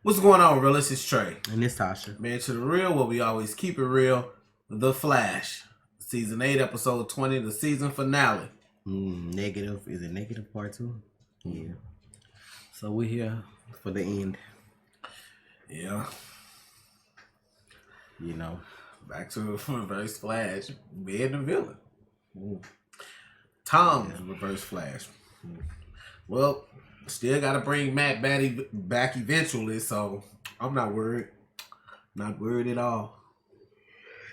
What's going on, realists? It's Trey. And it's Tasha. Man, to the real, where we always keep it real. The Flash. Season 8, episode 20, the season finale. Negative. Is it negative part 2? Yeah. So we're here for the end. Yeah. You know. Back to Reverse Flash. Being the villain. Tom's Reverse Flash. Well, still got to bring Matt back eventually, so I'm not worried. Not worried at all.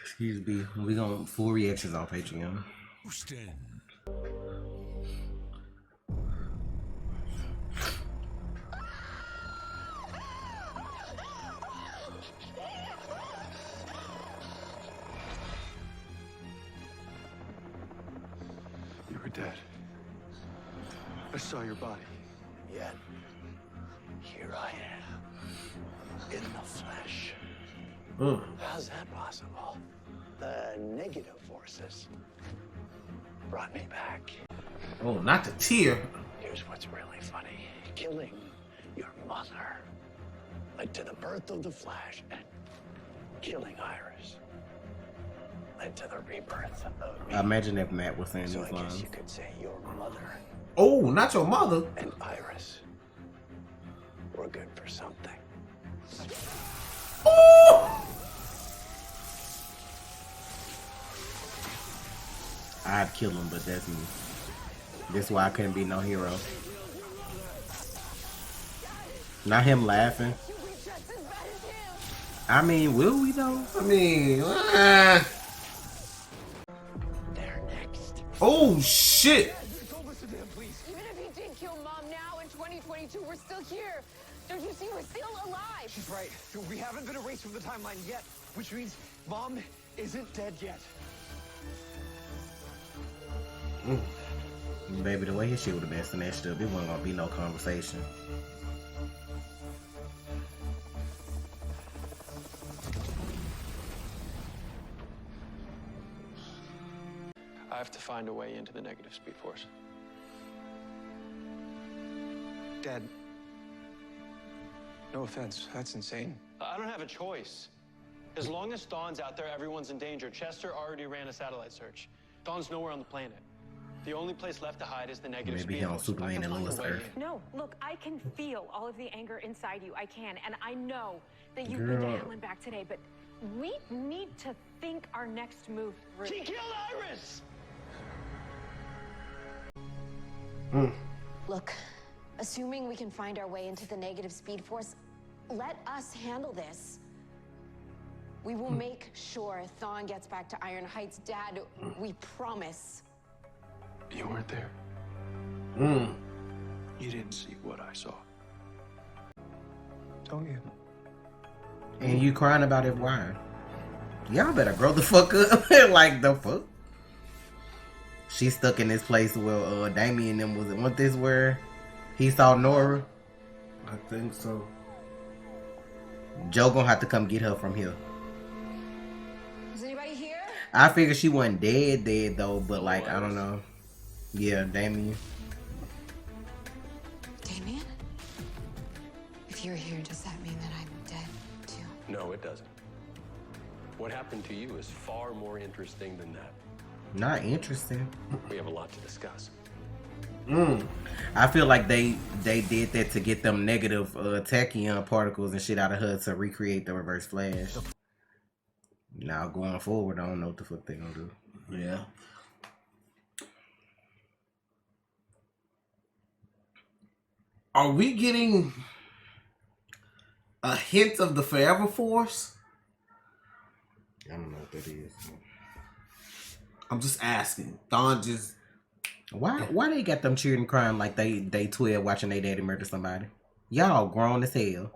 Excuse me. We got full reactions on Patreon. You were dead. I saw your body. Yet, here I am, in the flesh. How's that possible? The negative forces brought me back. Oh, not the tear. Here's what's really funny. Killing your mother led to the birth of the Flash, and killing Iris led to the rebirth of me. I imagine if Matt was saying So these I guess lines. you could say your mother Oh, not your mother. and Iris were good for something. Oh! I'd kill him, but that's me. That's why I couldn't be no hero. Not him laughing. I mean, will we though? I mean, They're next. oh shit. Even if he did kill Mom now in 2022, we're still here. Don't you see we're still alive? She's right. We haven't been erased from the timeline yet, which means Mom isn't dead yet. Baby, the way his shit would have been snatched up, it wasn't gonna be no conversation. I have to find a way into the negative speed force. Dad. No offense, that's insane. I don't have a choice. As long as Dawn's out there, everyone's in danger. Chester already ran a satellite search. Dawn's nowhere on the planet. The only place left to hide is the negative Maybe speed he on force. Superman I can and find a Lois way Earth. in. No, look, I can feel all of the anger inside you. I can, and I know that you've Girl. been to hell and back today, but we need to think our next move through. She killed Iris! Look, assuming we can find our way into the negative speed force, let us handle this. We will make sure Thawne gets back to Iron Heights. Dad, we promise. You weren't there. You didn't see what I saw. Don't you? And you crying about it, why? Y'all better grow the fuck up. Like, the fuck? She's stuck in this place where Damien and them wasn't this where he saw Nora. I think so. Joe gonna have to come get her from here. Is anybody here? I figured she wasn't dead though, but like, I don't know. Yeah, Damien. Damien? If you're here, does that mean that I'm dead too? No, it doesn't. What happened to you is far more interesting than that. Not interesting. We have a lot to discuss. I feel like they did that to get them negative tachyon particles and shit out of her to recreate the Reverse Flash. Now going forward, I don't know what the fuck they gonna do. Yeah. Are we getting a hint of the Forever Force? I don't know what that is. I'm just asking. Dawn just... Why they got them cheering and crying like they 12 watching their daddy murder somebody? Y'all grown as hell.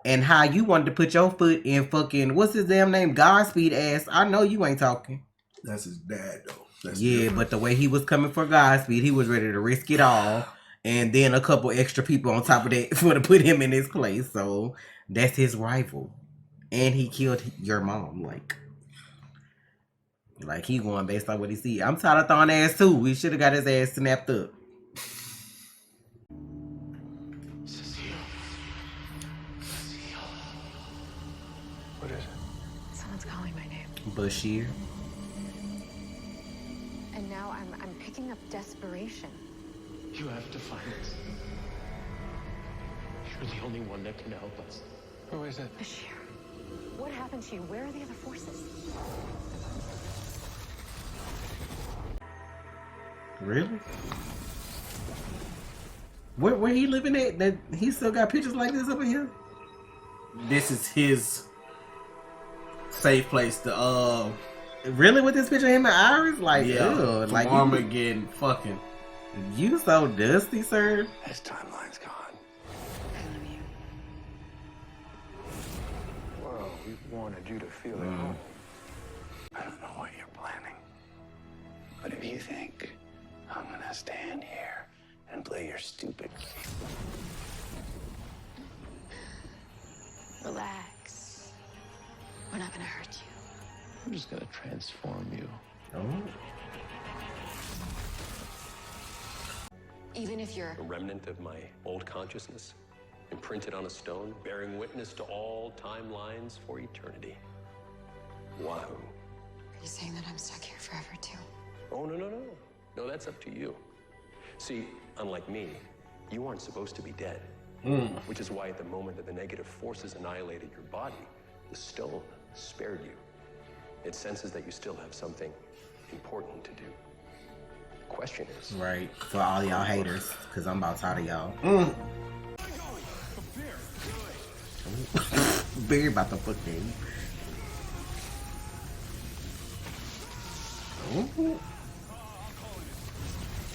And how you wanted to put your foot in fucking, what's his damn name? Godspeed ass. I know you ain't talking. That's his dad, though. That's Yeah, different. but the way he was coming for Godspeed, he was ready to risk it all. And then a couple extra people on top of that for to put him in his place. So that's his rival. And he killed your mom. Like he going based on what he see. I'm tired of throwing ass too. We should have got his ass snapped up. What is it? Someone's calling my name. Bashir. And now I'm picking up desperation. You have to find us. You're the only one that can help us. Who is it? Bashir, what happened to you? Where are the other forces? Really? Where he living at? That he still got pictures like this up in here? This is his safe place to Really, with this picture of him and Iris? Like, yeah, ugh, from like Armageddon fucking. you so dusty, sir. His timeline's gone. I love you. Well, we wanted you to feel at home. I don't know what you're planning. But if you think I'm gonna stand here and play your stupid game. Relax. We're not gonna hurt you. I'm just gonna transform you. Oh. Even if you're A remnant of my old consciousness, imprinted on a stone, bearing witness to all timelines for eternity. Wahoo. Are you saying that I'm stuck here forever too? Oh, no, no, no. No, that's up to you. See, unlike me, you aren't supposed to be dead. Which is why at the moment that the negative forces annihilated your body, the stone spared you. It senses that you still have something important to do. The question is, Right. For all y'all haters, because I'm about tired of y'all. Bear about to fuck them.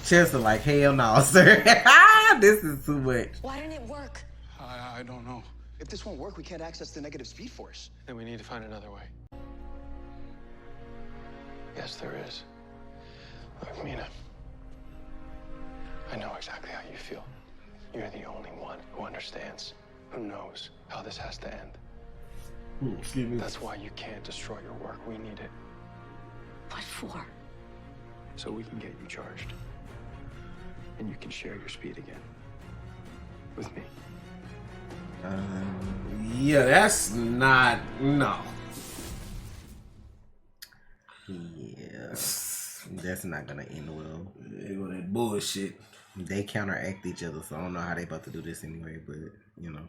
Chester like, hell no, sir. This is too much. Why didn't it work? I don't know. If this won't work, we can't access the negative speed force. Then we need to find another way. Yes, there is. Look, Mina. I know exactly how you feel. You're the only one who understands, who knows how this has to end. Excuse me. That's why you can't destroy your work. We need it What for? so we can get you charged. And you can share your speed again. With me. Yeah, that's not no. Yeah. That's not gonna end well. They go that bullshit. They counteract each other, so I don't know how they about to do this anyway, but you know.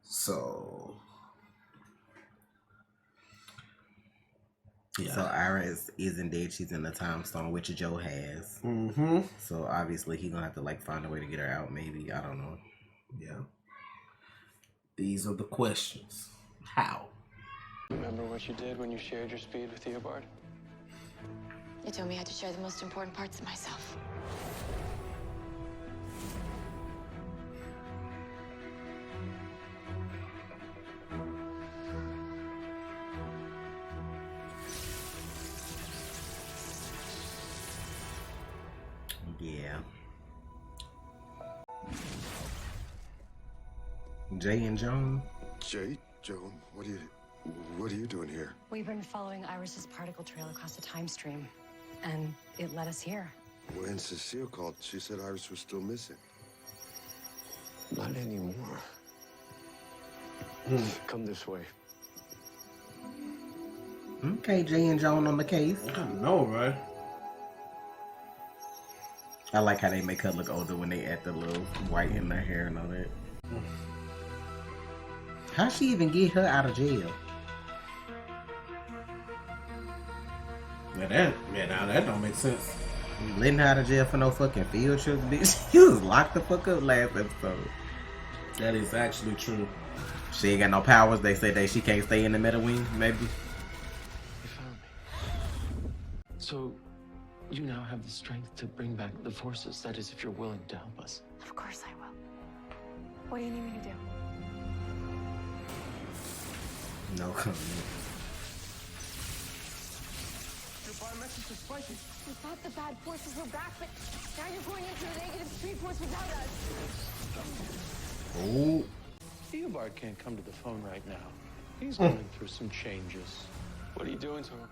So yeah. So Iris isn't dead, she's in the time stone, which Joe has. Mm-hmm. So obviously he's gonna have to like find a way to get her out, maybe. I don't know. Yeah. These are the questions. How? Remember what you did when you shared your speed with Theobald? You told me I had to share the most important parts of myself. Yeah. Jay and Joan. Jay, Joan, what are you doing here? We've been following Iris's particle trail across the time stream, and it led us here. When Cecile called, she said Iris was still missing. Not anymore. Come this way. Okay, Jay and Joan on the case. I know, right? I like how they make her look older when they add the little white in their hair and all that. How'd she even get her out of jail? Now that don't make sense. Letting her out of jail for no fucking field trips, bitch. You was locked the fuck up last episode. That is actually true. She ain't got no powers. They say she can't stay in the metal wing, maybe. you found me. So, you now have the strength to bring back the forces. That is, if you're willing to help us. Of course I will. What do you need me to do? No comment. Your biometrics are spiking. We thought the bad forces were back, but now you're going into the negative speed force without us. Oh. Theobald can't come to the phone right now. He's going through some changes. What are you doing to him?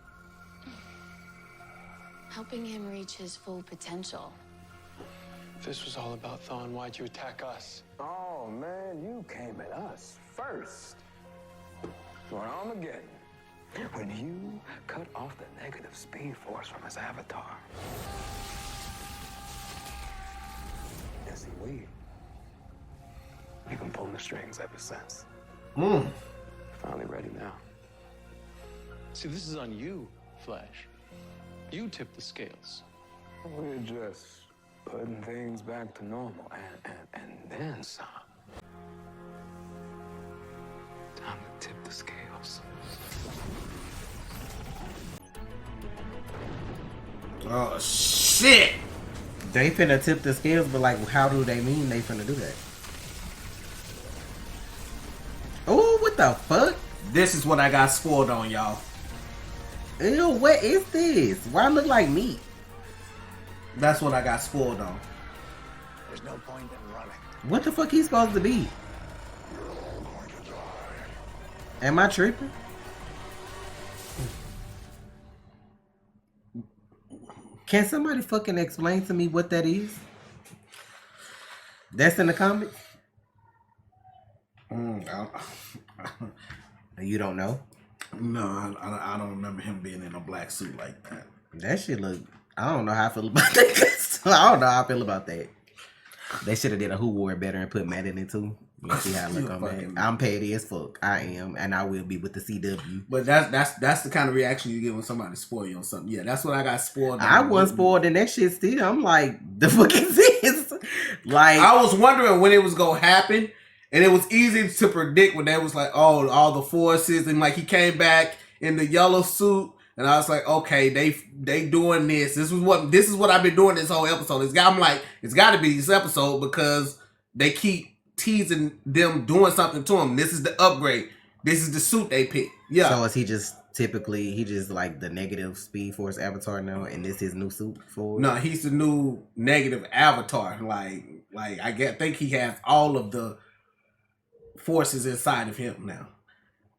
Helping him reach his full potential. If this was all about Thawne, why'd you attack us? Oh, man, you came at us first. for Armageddon. When you cut off the negative speed force from his avatar. And see, we've been pulling the strings ever since. Finally ready now. See, this is on you, Flash. You tip the scales. We're just putting things back to normal and then some. Time to tip the scales. Oh shit! They finna tip the scales, but like, how do they mean they finna do that? Oh, what the fuck? This is what I got spoiled on, y'all. Ew, what is this? Why it look like meat? That's what I got spoiled on. There's no point in running. What the fuck he supposed to be? Am I tripping? Can somebody fucking explain to me what that is? That's in the comics? You don't know? No, I don't remember him being in a black suit like that. That shit look... I don't know how I feel about that. I don't know how I feel about that. They should have did a Who Wore It Better and put Matt in it too. You see how I look on that. I'm petty as fuck. I am, and I will be with the CW. But that's the kind of reaction you get when somebody spoil you on something. Yeah, that's what I got spoiled on. I wasn't spoiled in that shit still. I'm like, the fuck is this? Like, I was wondering when it was gonna happen, and it was easy to predict when they was like, oh, all the forces, and like he came back in the yellow suit, and I was like, okay, they doing this. This is what I've been doing this whole episode. I'm like, it's got to be this episode because they keep teasing them doing something to him. This is the upgrade. This is the suit they picked. Yeah. So is he just like the negative Speed Force avatar now, and this his new suit for? No, he's the new negative avatar. Like I think he has all of the forces inside of him now.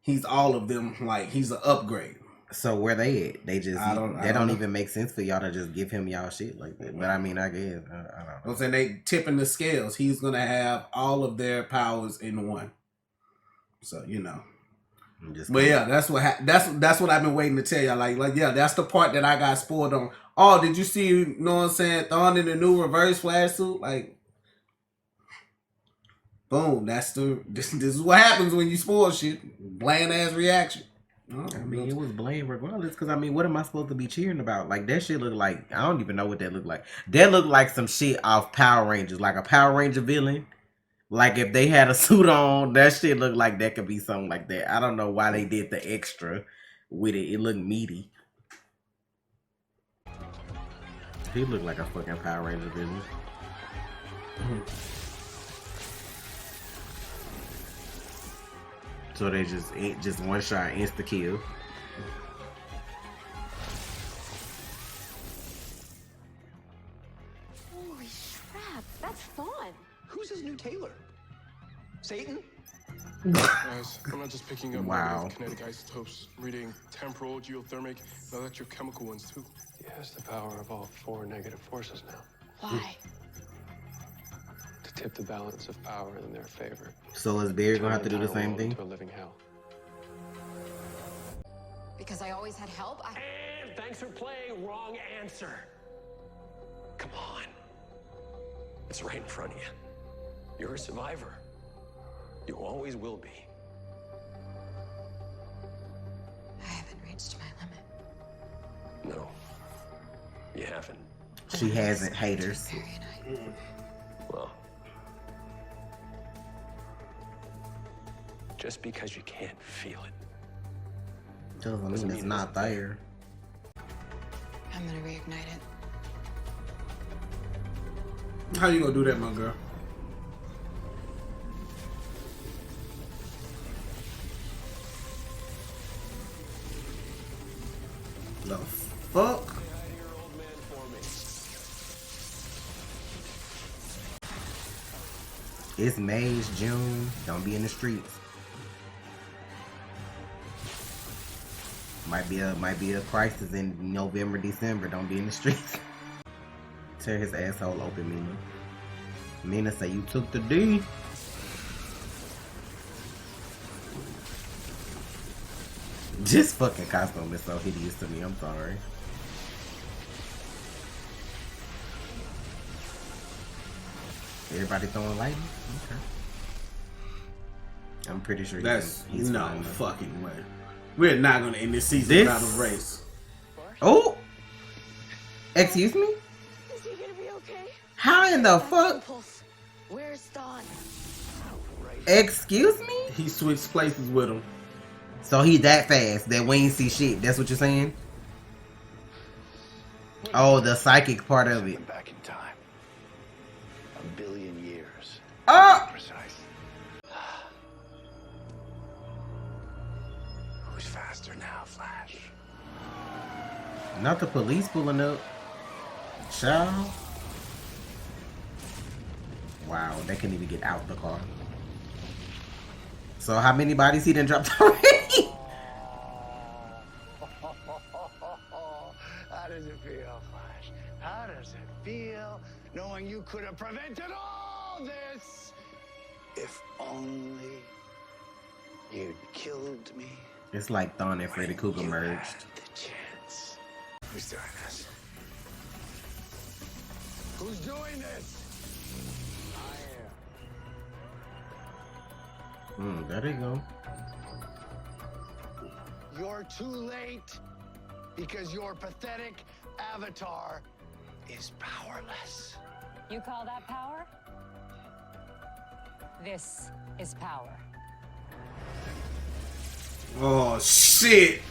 He's all of them. Like he's an upgrade. So where they at? They just I don't even make sense for y'all to just give him y'all shit like that. But I mean, I guess I don't know. I'm saying they tipping the scales. He's gonna have all of their powers in one. So you know. But yeah, that's what I've been waiting to tell y'all. Like yeah, that's the part that I got spoiled on. Oh, did you see? You know what I'm saying? Thawne in the new Reverse Flash suit, like. Boom! This is what happens when you spoil shit. Bland ass reaction. I mean, it was bland regardless. Because I mean, what am I supposed to be cheering about? Like that shit look like I don't even know what that looked like. That looked like some shit off Power Rangers, like a Power Ranger villain. Like if they had a suit on, that shit looked like that could be something like that. I don't know why they did the extra with it. It looked meaty. He looked like a fucking Power Ranger villain. So they just one shot insta kill. Holy crap, that's Thawne. Who's his new tailor? Satan? Guys, I'm not just picking up Wow. kinetic isotopes, reading temporal, geothermic, and electrochemical ones too. He has the power of all 4 negative forces now. Why? To tip the balance of power in their favor. So is Barry gonna have to do the Turn same world thing? into a living hell. Because I always had help? And thanks for playing wrong answer. Come on. It's right in front of you. You're a survivor. You always will be. I haven't reached my limit. No, you haven't. She hasn't. Haters. Well, just because you can't feel it Doesn't mean it's not there. I'm gonna reignite it. How you gonna do that, my girl? The fuck? It's May, it's June. Don't be in the streets. Might be a crisis in November, December. Don't be in the streets. Tear his asshole open, Mina. Mina say you took the D. This fucking costume is so hideous to me. I'm sorry. Everybody throwing lightning? Okay. I'm pretty sure he's no fine, fucking way. We're not gonna end this season without a race. Oh! Excuse me? Is he gonna be okay? How in the fuck? Where's Thawne? Excuse me? He switched places with him. So he that fast that we ain't see shit. That's what you're saying? Oh, the psychic part of it. Back in time. 1 billion years. Oh! Precise. Who's faster now, Flash? Not the police pulling up. Child. Wow, they couldn't even get out the car. So how many bodies he done dropped already? How does it feel, Flash? How does it feel knowing you could have prevented all this? If only you'd killed me. It's like Thawne and Freddy Krueger merged. The chance. Who's doing this? Who's doing this? There they go. You're too late because your pathetic avatar is powerless. You call that power? This is power. Oh shit!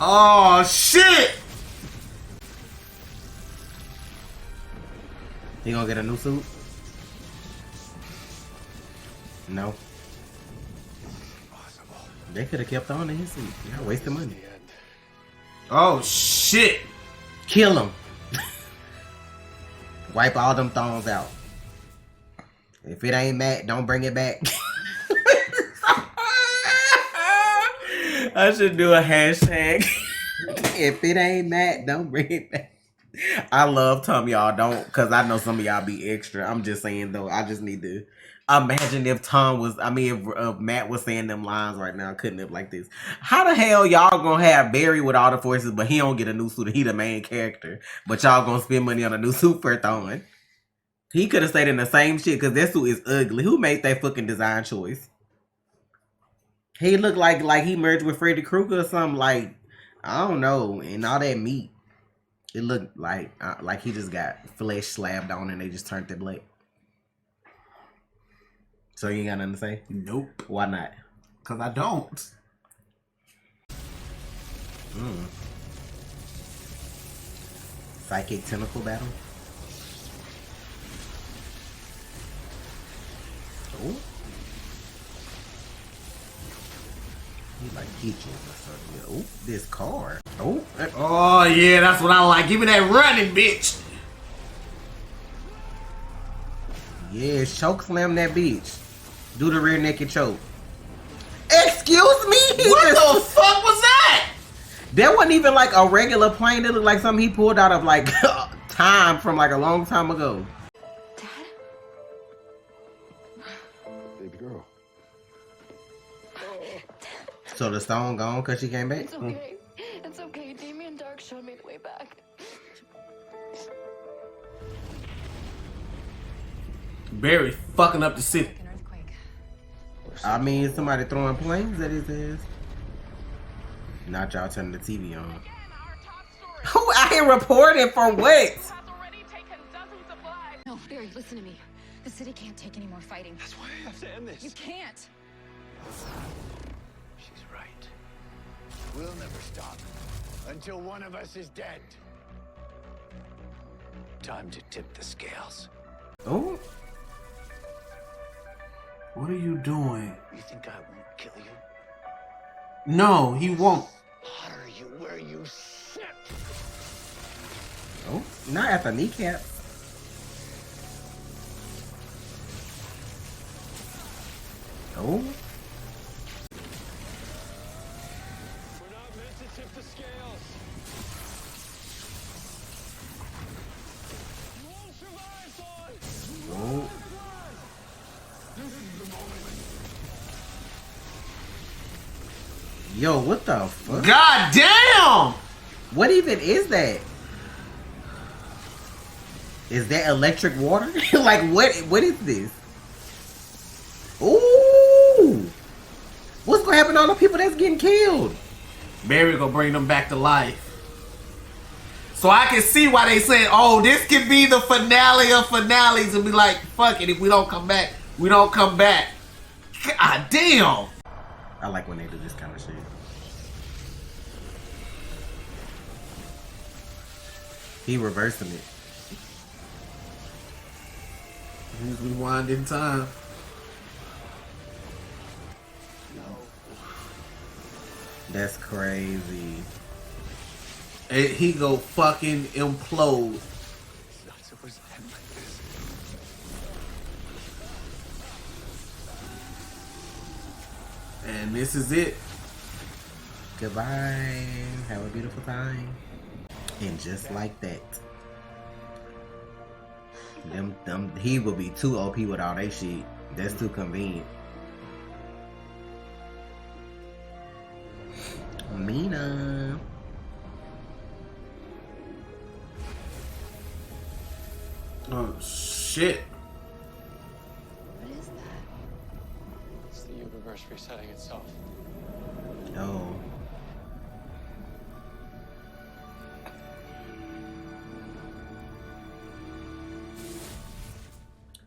Oh shit! He gonna get a new suit? No. They could have kept on in his suit. Y'all wasting money. Oh shit! Kill him. Wipe all them thorns out. If it ain't Matt, don't bring it back. I should do a hashtag. If it ain't Matt, don't bring it back. I love Tom, y'all. Don't, because I know some of y'all be extra. I'm just saying, though, I just need to imagine if Tom was, if Matt was saying them lines right now, couldn't have like this. How the hell y'all gonna have Barry with all the forces, but he don't get a new suit and he the main character, but y'all gonna spend money on a new suit for Thawne? He could have stayed in the same shit because that suit is ugly. Who made that fucking design choice? He looked like he merged with Freddy Krueger or something, like, I don't know, and all that meat. It looked like he just got flesh slapped on and they just turned it black. So you ain't got nothing to say? Nope. Why not? Because I don't. Psychic tentacle battle? Oh. He like peaches or something. Oh, this car. Oh. Oh yeah, that's what I like. Give me that running, bitch. Yeah, choke slam that bitch. Do the rear naked choke. Excuse me? What the fuck was that? That wasn't even like a regular plane. It looked like something he pulled out of like time from like a long time ago. Baby girl. So the stone gone because she came back? It's okay. It's okay. Damien Dark showed me the way back. Barry fucking up the city. I mean, somebody throwing planes at his ass. Not y'all turning the TV on. Who out here reporting for what? No, Barry, listen to me. The city can't take any more fighting. That's why I have to end this. You can't. She's right. We'll never stop until one of us is dead. Time to tip the scales. Oh. What are you doing? You think I won't kill you? No, he won't. Honor you where you sit. Oh, not at the kneecap. Oh. We're not meant to tip the scales. You won't survive, Thawne. Oh. Yo, what the fuck? God damn! What even is that? Is that electric water? Like, what is this? Ooh! What's gonna happen to all the people that's getting killed? Barry gonna bring them back to life. So I can see why they said, oh, this could be the finale of finales, and be like, fuck it, if we don't come back, we don't come back. God damn! I like when they do this kind of shit. He reversing it. He's rewinding time. That's crazy. And he go fucking implode. It's not supposed to end like this. And this is it. Goodbye. Have a beautiful time. And just like that, he will be too OP with all that shit. That's too convenient. Mina. Oh shit. What is that? It's the universe resetting itself. Oh.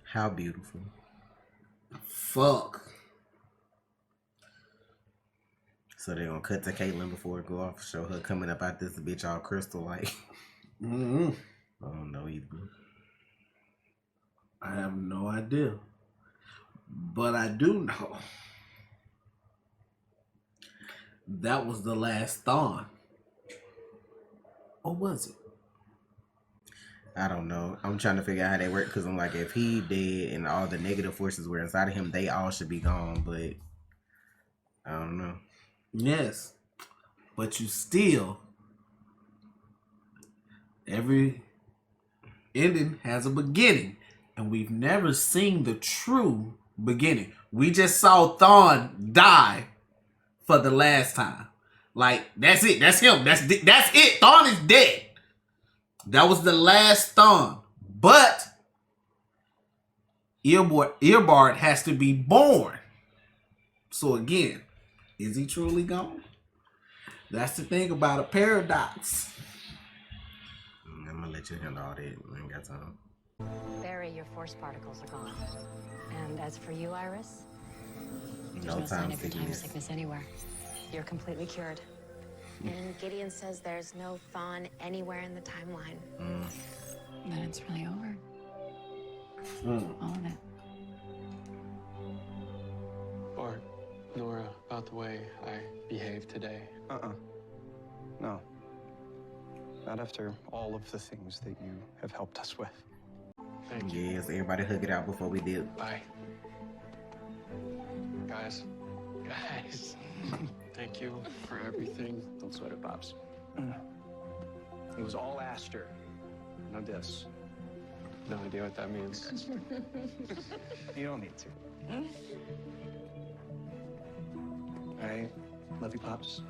How beautiful. Fuck. So they're gonna cut to Caitlyn before it go off, show her coming up out this bitch all crystal like. Mm-hmm. I don't know either. I have no idea. But I do know that was the last thawne. Or was it? I don't know. I'm trying to figure out how they work because I'm like, if he dead and all the negative forces were inside of him, they all should be gone. But I don't know. Yes. But you still, every ending has a beginning. And we've never seen the true beginning. We just saw thawne die for the last time. Like, that's it. That's him. That's it. Thawne is dead. That was the last thawne. But Earbard has to be born. So again, is he truly gone? That's the thing about a paradox. I'm gonna let you handle all that. I ain't got time. Barry, your force particles are gone. And as for you, Iris, there's No no sign time of your time sickness. sickness anywhere. You're completely cured. And Gideon says there's no thawne anywhere in the timeline. Then it's really over. All of it. Bart, Nora, about the way I behaved today. No. Not after all of the things that you have helped us with. Thank you. Yes, everybody hug it out before we did. Bye. Guys. Thank you for everything. Don't sweat it, Pops. It was all Aster. No this. No idea what that means. You don't need to. All right. Love you, Pops.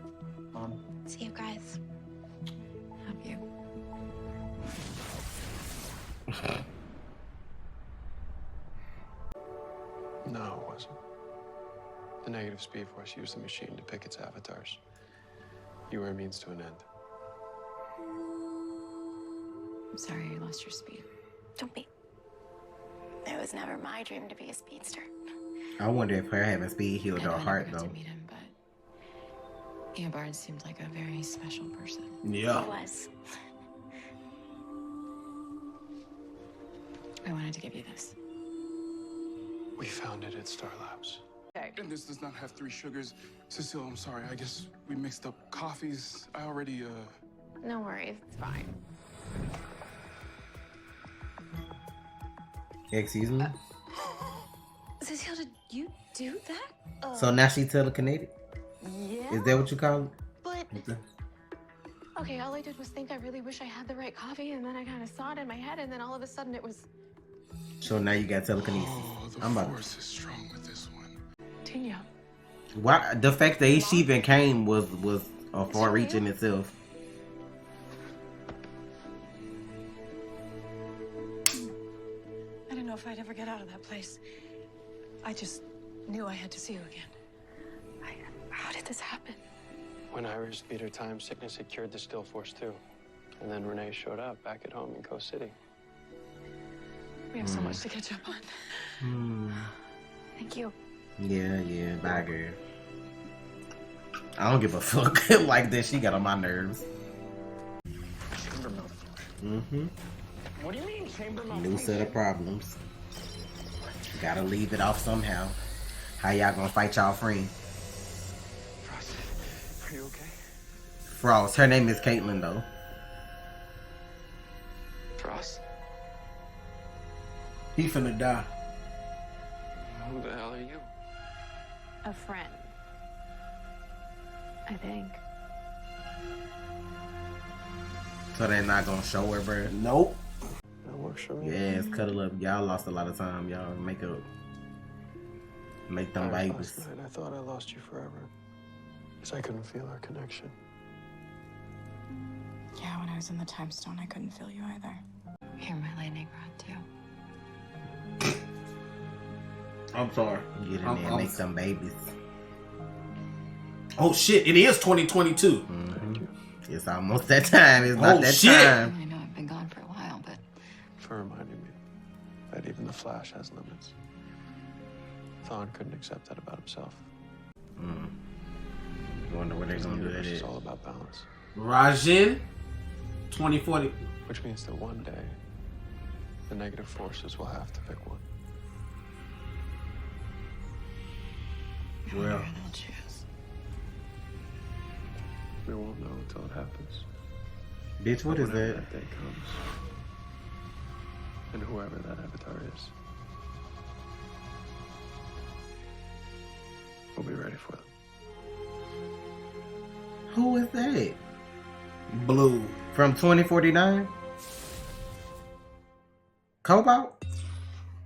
Mom. See you guys. Love you. No, it wasn't. The negative speed force used the machine to pick its avatars. You were a means to an end. I'm sorry you lost your speed. Don't be. It was never my dream to be a speedster. I wonder if her having speed healed her I heart never got though. to meet him, but Eobard seemed like a very special person. Yeah. It was. I wanted to give you this. We found it at Star Labs. And this does not have 3 sugars. Cecile, I'm sorry. I guess we mixed up coffees. I already, No worries, it's fine. Excuse me? Cecile, did you do that? So now she telekinetic? Yeah. Is that what you call it? But okay, all I did was think I really wish I had the right coffee, and then I kind of saw it in my head, and then all of a sudden it was. So now you got telekinesis. oh, the I'm about force is strong with this one. Tina, Why the fact that she even came was a far reach in itself. I didn't know if I'd ever get out of that place. I just knew I had to see you again. How did this happen? When Iris beat her time, sickness had cured the still force too. And then Renee showed up back at home in Coast City. We have so much to catch up on. Thank you. Yeah, bye girl. I don't give a fuck like that. She got on my nerves. What do you mean, chamber New set of problems. Gotta leave it off somehow. How y'all gonna fight y'all friend? Frost, are you okay? Frost. Her name is Caitlin though. Frost? He finna die. Who the hell are you? A friend. I think. So they're not gonna show her, bro. Nope. That works for me. Yes, cuddle up. Y'all lost a lot of time. Y'all make up. Make them Iris, babies. last night I thought I lost you forever. Because I couldn't feel our connection. Yeah, when I was in the time stone, I couldn't feel you either. You're my lightning rod, too. I'm sorry. Get in there and make some babies. Oh shit! It is 2022. Thank you. It's almost that time. It's not that shit. time. I know I've been gone for a while, but For reminding me that even the Flash has limits. Thawne couldn't accept that about himself. Wonder what they're The gonna do universe at is it. all about balance. Rajin, 2040. Which means that one day, the negative forces will have to pick one. Well, they'll choose. We won't know until it happens. Bitch, what But is whenever that? day comes, and whoever that avatar is, we'll be ready for them. Who is that? Blue. From 2049? Cobalt?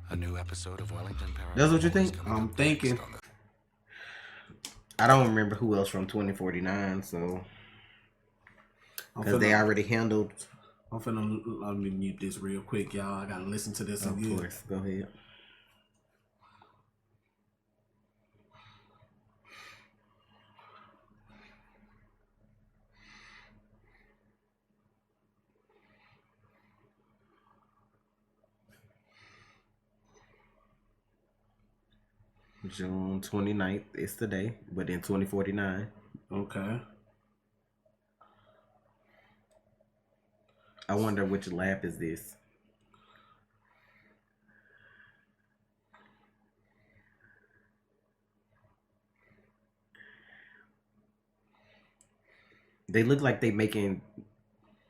A new episode of Wellington Paranormal. That's what you think? I'm thinking. I don't remember who else from 2049, so. Because they already handled. I'm finna let me mute this real quick, y'all. I gotta listen to this Of again. course, go ahead. June 29th is today, but in 2049. Okay. I wonder which lab is this. They look like they making.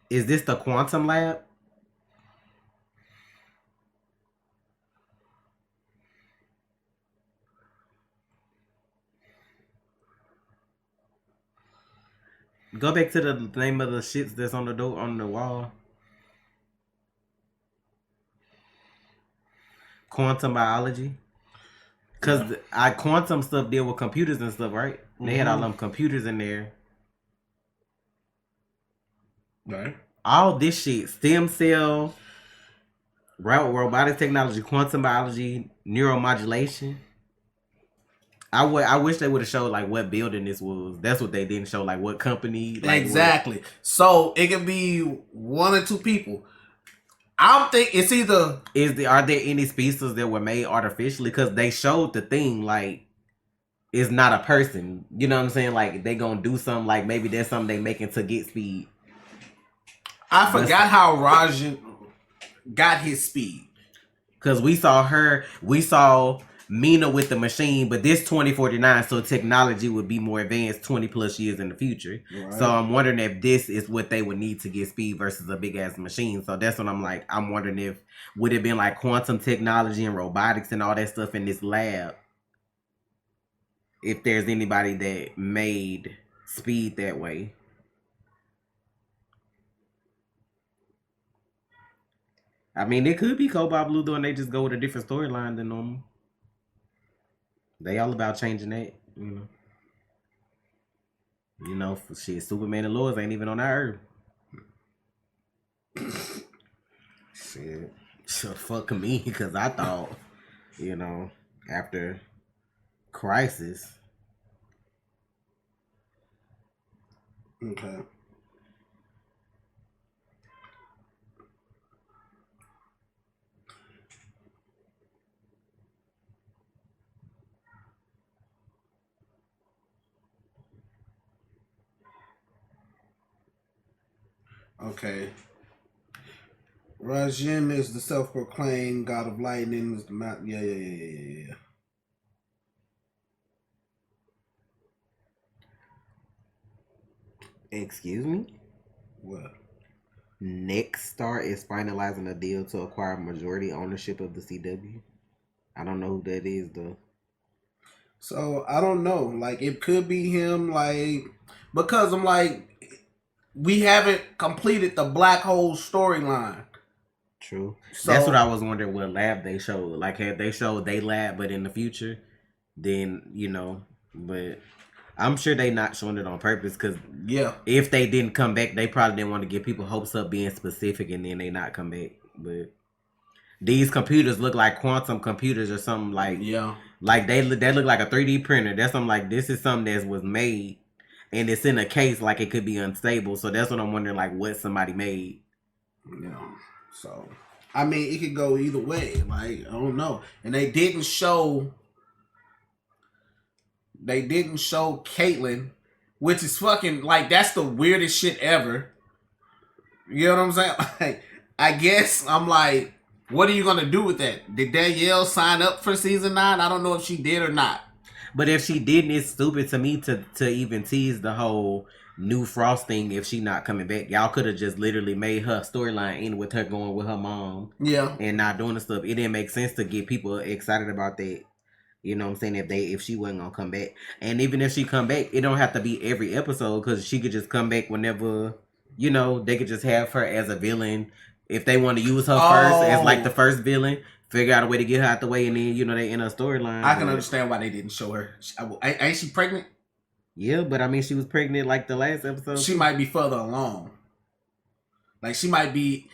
Is this the quantum lab? Go back to the name of the shits that's on the door on the wall. Quantum biology. Cause quantum stuff deal with computers and stuff, right? They had all them computers in there. Right. All this shit, stem cell, robotic technology, quantum biology, neuromodulation. I wish they would have showed like what building this was. That's what they didn't show, like what company. Like, Exactly. So it can be one or two people. I'm thinking it's either are there any species that were made artificially? Because they showed the thing like it's not a person. You know what I'm saying? Like they gonna do something. Like maybe there's something they making to get speed. I forgot how Rajan got his speed. Because we saw Mina with the machine, but this 2049, so technology would be more advanced 20 plus years in the future. Right. So I'm wondering if this is what they would need to get speed versus a big ass machine. So that's what I'm wondering if would it been like quantum technology and robotics and all that stuff in this lab. If there's anybody that made speed that way. I mean, it could be Cobalt Blue though, and they just go with a different storyline than normal. They all about changing that, you know. You know, shit, Superman and Lois ain't even on our earth. Shit. So fuck me, because I thought, you know, after Crisis. Okay. Okay. Rajin is the self-proclaimed god of lightning. Is the mount? Yeah. Excuse me? What? Nexstar is finalizing a deal to acquire majority ownership of the CW. I don't know who that is though. So I don't know. Like it could be him. Like because I'm like we haven't completed the black hole storyline. True. So that's what I was wondering. What lab they showed? Like had they showed they lab, but in the future, then you know. But I'm sure they not showing it on purpose because if they didn't come back, they probably didn't want to get people hopes up being specific, and then they not come back. But these computers look like quantum computers or something like like they look like a 3D printer. That's something like this is something that was made and it's in a case like it could be unstable. So that's what I'm wondering like what somebody made. Yeah. So I mean it could go either way. Like I don't know. And they didn't show Caitlyn, which is fucking like that's the weirdest shit ever. You know what I'm saying? Like I guess I'm like, what are you gonna do with that? Did Danielle sign up for season 9? I don't know if she did or not. But if she didn't, it's stupid to me to even tease the whole new Frost thing if she not coming back. Y'all could have just literally made her storyline end with her going with her mom. Yeah. And not doing the stuff. It didn't make sense to get people excited about that. You know what I'm saying? If she wasn't gonna come back. And even if she come back, it don't have to be every episode because she could just come back whenever, you know, they could just have her as a villain. If they want to use her first as like the first villain, figure out a way to get her out the way and then, you know, they end her storyline. I can understand why they didn't show her. Ain't she pregnant? Yeah, but I mean, she was pregnant like the last episode. She might be further along. Like she might be...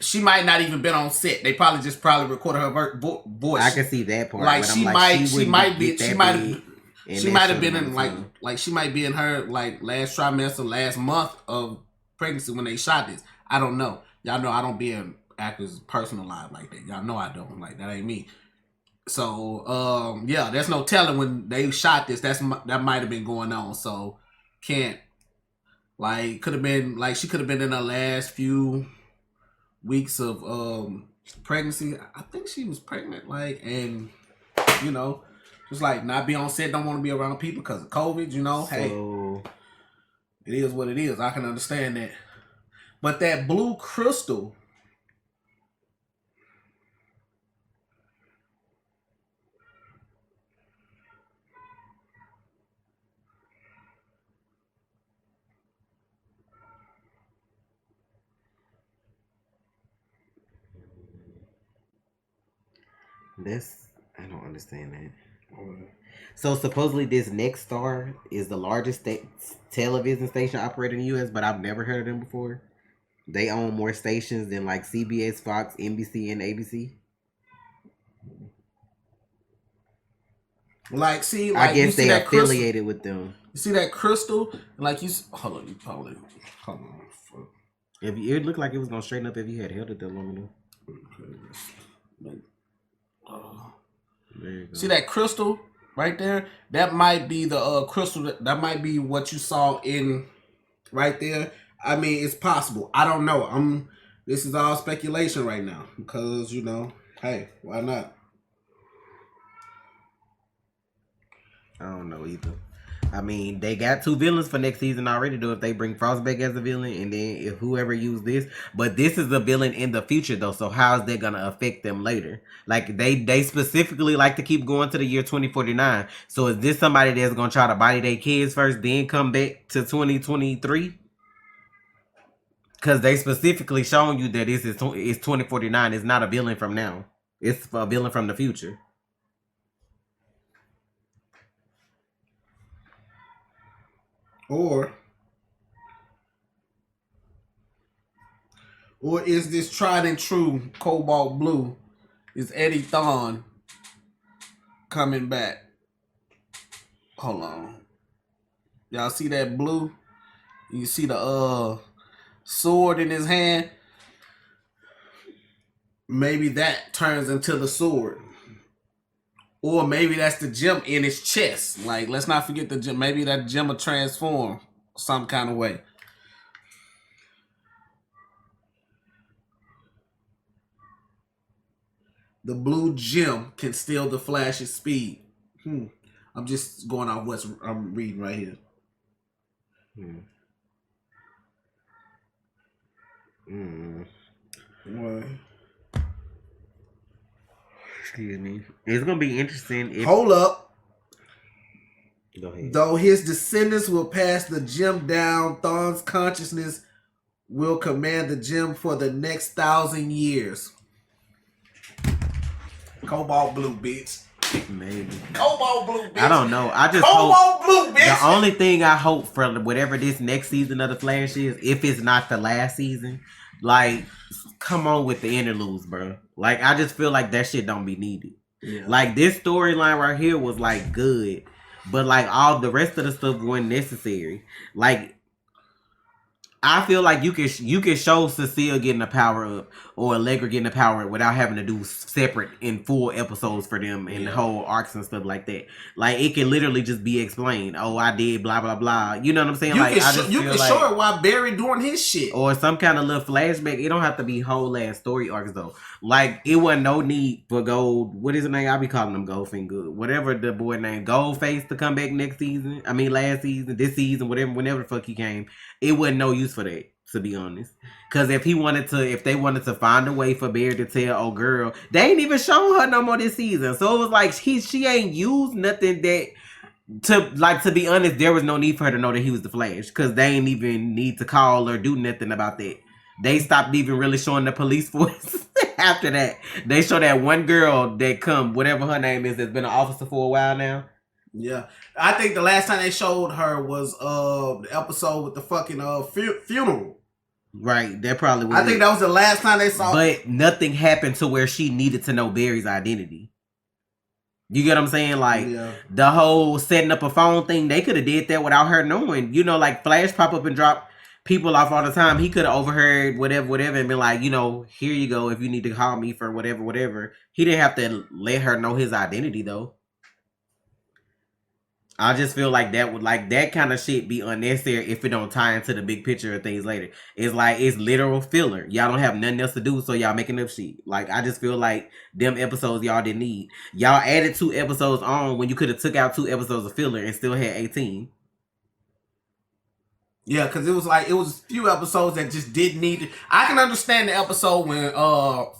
She might not even been on set. They probably recorded her voice. I can see that part. Like she might have been in like she might be in her like last trimester, last month of pregnancy when they shot this. I don't know. Y'all know I don't be in actors' personal life like that. Y'all know I don't. Like that ain't me. So yeah, there's no telling when they shot this. That might have been going on. So can't like could have been like she could have been in her last few weeks of pregnancy. I think she was pregnant, like, and you know, just like not be on set, don't want to be around people because of COVID. You know, hey, it is what it is. I can understand that, but that blue crystal. I don't understand that. So supposedly this Nexstar is the largest television station operator in the U.S., but I've never heard of them before. They own more stations than like CBS, Fox, NBC, and ABC. Like, see, like I guess they affiliated with them. You see that crystal? Like you, hold on. If it looked like it was gonna straighten up if you had held it that long enough. See that crystal right there? That might be the crystal. That might be what you saw in right there. I mean, it's possible. I don't know. This is all speculation right now because you know, hey, why not? I don't know either. I mean, they got 2 villains for next season already, though, if they bring Frost back as a villain, and then if whoever used this. But this is a villain in the future, though, so how is that going to affect them later? Like, they specifically like to keep going to the year 2049. So is this somebody that's going to try to body their kids first, then come back to 2023? Because they specifically showing you that it's 2049. It's not a villain from now. It's a villain from the future. Or is this tried and true Cobalt Blue? Is Eddie Thawne coming back? Hold on. Y'all see that blue? You see the sword in his hand? Maybe that turns into the sword. Or maybe that's the gem in his chest. Like, let's not forget the gem. Maybe that gem will transform some kind of way. The blue gem can steal the Flash's speed. I'm just going off what I'm reading right here. What? Excuse me. It's gonna be interesting. Hold up. Go ahead. Though his descendants will pass the gem down, Thawne's consciousness will command the gem for the next 1,000 years. Cobalt Blue, bitch. Maybe. Cobalt Blue, bitch. I don't know. I just Cobalt Blue, bitch. The only thing I hope for whatever this next season of the Flash is, if it's not the last season, like, come on with the interludes, bro. Like, I just feel like that shit don't be needed. Yeah. Like, this storyline right here was like good, but like all the rest of the stuff wasn't necessary. Like, I feel like you can show Cecile getting the power up or Allegra getting the power up without having to do separate in full episodes for them and the whole arcs and stuff like that. Like, it can literally just be explained. Oh, I did blah blah blah. You know what I'm saying? You like, you can show it while Barry doing his shit, or some kind of little flashback. It don't have to be whole ass story arcs though. Like, it wasn't no need for what is his name? I be calling him Goldfinger, whatever the boy named Goldface, to come back next season. I mean, last season, this season, whenever the fuck he came. It wasn't no use for that, to be honest. Because if they wanted to find a way for Barry to tell, oh girl, they ain't even shown her no more this season. So it was like she ain't used nothing that to be honest, there was no need for her to know that he was the Flash. Because they ain't even need to call or do nothing about that. They stopped even really showing the police force after that. They show that one girl that whatever her name is, that's been an officer for a while now. Yeah, I think the last time they showed her was the episode with the fucking funeral. Right, that probably was. I think that was the last time they saw. But nothing happened to where she needed to know Barry's identity. You get what I'm saying? Like, the whole setting up a phone thing, they could have did that without her knowing. You know, like Flash pop up and drop people off all the time. He could have overheard whatever, and been like, you know, here you go if you need to call me for whatever. He didn't have to let her know his identity though. I just feel like that kind of shit be unnecessary if it don't tie into the big picture of things later. It's like, it's literal filler. Y'all don't have nothing else to do, so y'all making up shit. Like, I just feel like them episodes y'all didn't need. Y'all added 2 episodes on when you could have took out 2 episodes of filler and still had 18. Yeah, because it was a few episodes that just didn't need it. I can understand the episode when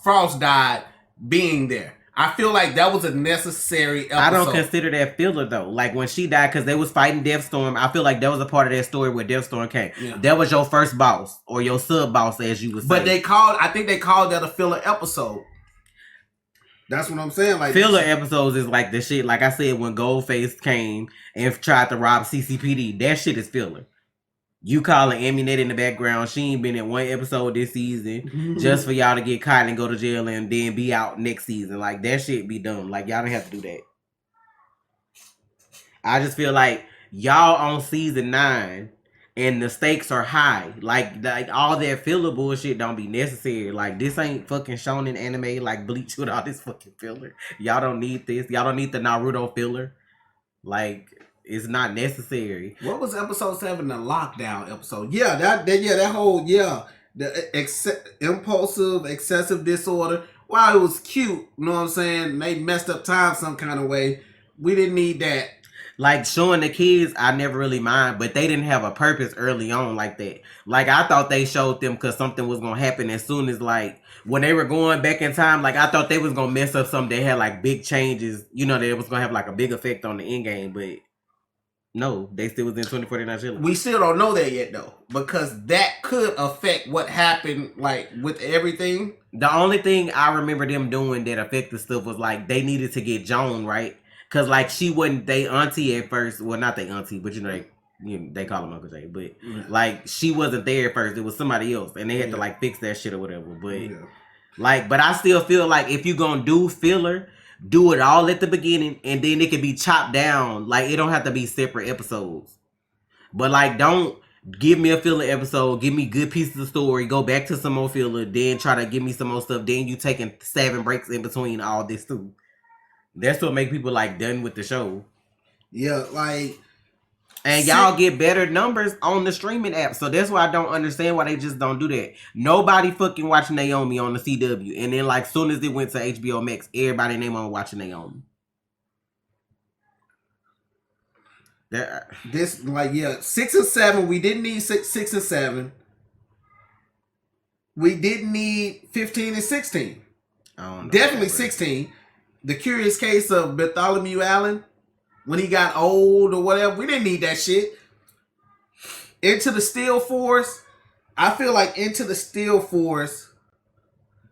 Frost died being there. I feel like that was a necessary episode. I don't consider that filler though. Like, when she died, because they was fighting Deathstorm, I feel like that was a part of that story where Deathstorm came. Yeah. That was your first boss or your sub boss, as you would say. But I think they called that a filler episode. That's what I'm saying. Like, filler episodes is like the shit. Like I said, when Goldface came and tried to rob CCPD, that shit is filler. You calling Aminette in the background. She ain't been in 1 episode this season just for y'all to get caught and go to jail and then be out next season. Like, that shit be dumb. Like, y'all don't have to do that. I just feel like y'all on season 9 and the stakes are high. Like all that filler bullshit don't be necessary. Like, this ain't fucking shonen anime like Bleach with all this fucking filler. Y'all don't need this. Y'all don't need the Naruto filler. Like, it's not necessary. What was episode 7, the lockdown episode? Yeah, that whole the impulsive, excessive disorder. While it was cute, you know what I'm saying? They messed up time some kind of way. We didn't need that. Like, showing the kids, I never really mind, but they didn't have a purpose early on like that. Like, I thought they showed them because something was gonna happen as soon as, like, when they were going back in time. Like, I thought they was gonna mess up something that had like big changes. You know, that it was gonna have like a big effect on the end game, but no, they still was in 2049 chilling. We still don't know that yet though, because that could affect what happened, like, with everything. The only thing I remember them doing that affected stuff was like they needed to get Joan right, cause like she wasn't they auntie at first. Well, not they auntie, but you know, You know, they call him Uncle Jay, but like she wasn't there at first. It was somebody else, and they had to like fix that shit or whatever. But like, but I still feel like if you gonna do filler, do it all at the beginning, and then it can be chopped down. Like it don't have to be separate episodes. But like, don't give me a filler episode. Give me good pieces of story. Go back to some more filler. Then try to give me some more stuff. Then you taking 7 breaks in between all this too. That's what make people like done with the show. Yeah, like. And y'all get better numbers on the streaming app. So that's why I don't understand why they just don't do that. Nobody fucking watching Naomi on the CW. And then like soon as it went to HBO Max, everybody name on watching Naomi. This like 6 and 7. We didn't need 6 and 7. We didn't need 15 and 16. Definitely 16. The Curious Case of Bartholomew Allen. When he got old or whatever, we didn't need that shit. Into the Steel Force, I feel like Into the Steel Force.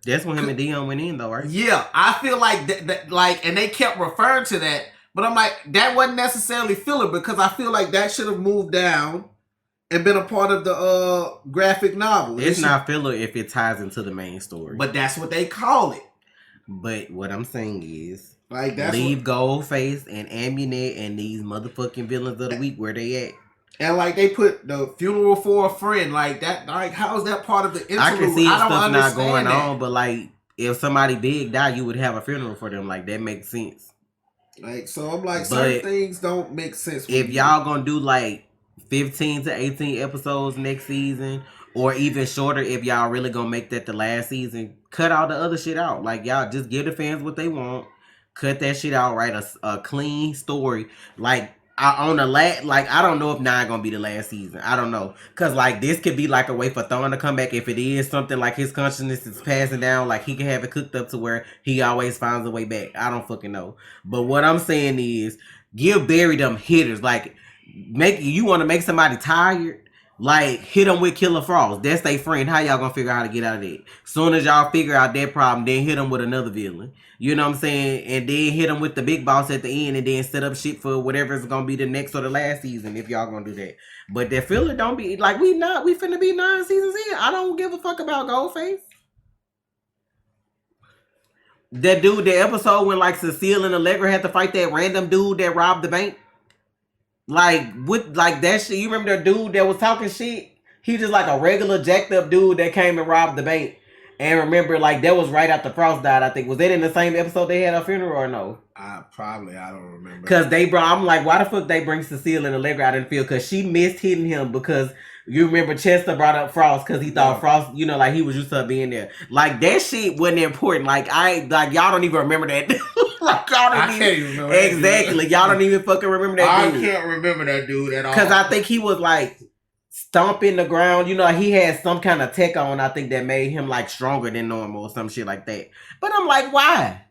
That's when him and Dion went in, though, right? Yeah, I feel like that, like, and they kept referring to that, but I'm like, that wasn't necessarily filler because I feel like that should have moved down and been a part of the graphic novel. It's not filler if it ties into the main story, but that's what they call it. But what I'm saying is. Like that's leave Goldface and Amunet and these motherfucking villains of the week where they at. And like they put the funeral for a friend like that. Like how is that part of the interlude? I can see stuff not going that. on, but like if somebody big die, you would have a funeral for them. Like that makes sense. Like so, I'm like certain things don't make sense. If y'all gonna do like 15 to 18 episodes next season, or even shorter, if y'all really gonna make that the last season, cut all the other shit out. Like y'all just give the fans what they want. Cut that shit out, write a clean story. Like I don't know if 9 gonna be the last season. I don't know. Cause like this could be like a way for Thawne to come back if it is something like his consciousness is passing down, like he can have it cooked up to where he always finds a way back. I don't fucking know. But what I'm saying is give Barry them hitters. Like you wanna make somebody tired? Like, hit them with Killer Frost. That's their friend. How y'all gonna figure out how to get out of that? Soon as y'all figure out that problem, then hit them with another villain. You know what I'm saying? And then hit them with the big boss at the end and then set up shit for whatever's gonna be the next or the last season if y'all gonna do that. But that filler don't be, like, we finna be 9 seasons in. I don't give a fuck about Goldface. That dude, the episode when, like, Cecile and Allegra had to fight that random dude that robbed the bank. Like, with like that shit, you remember the dude that was talking shit? He just like a regular jacked up dude that came and robbed the bank. And remember, like, that was right after Frost died, I think. Was that in the same episode they had a funeral or no? I don't remember. Because I'm like, why the fuck they bring Cecile and Allegra out in the field? Because she missed hitting him because you remember Chester brought up Frost because he thought Frost, you know, like he was used to her being there. Like, that shit wasn't important. Like, y'all don't even remember that. Like, y'all don't even remember exactly. Y'all don't even fucking remember that dude. I can't remember that dude at all. Because I think he was like stomping the ground. You know, he had some kind of tech on, I think, that made him like stronger than normal or some shit like that. But I'm like, why?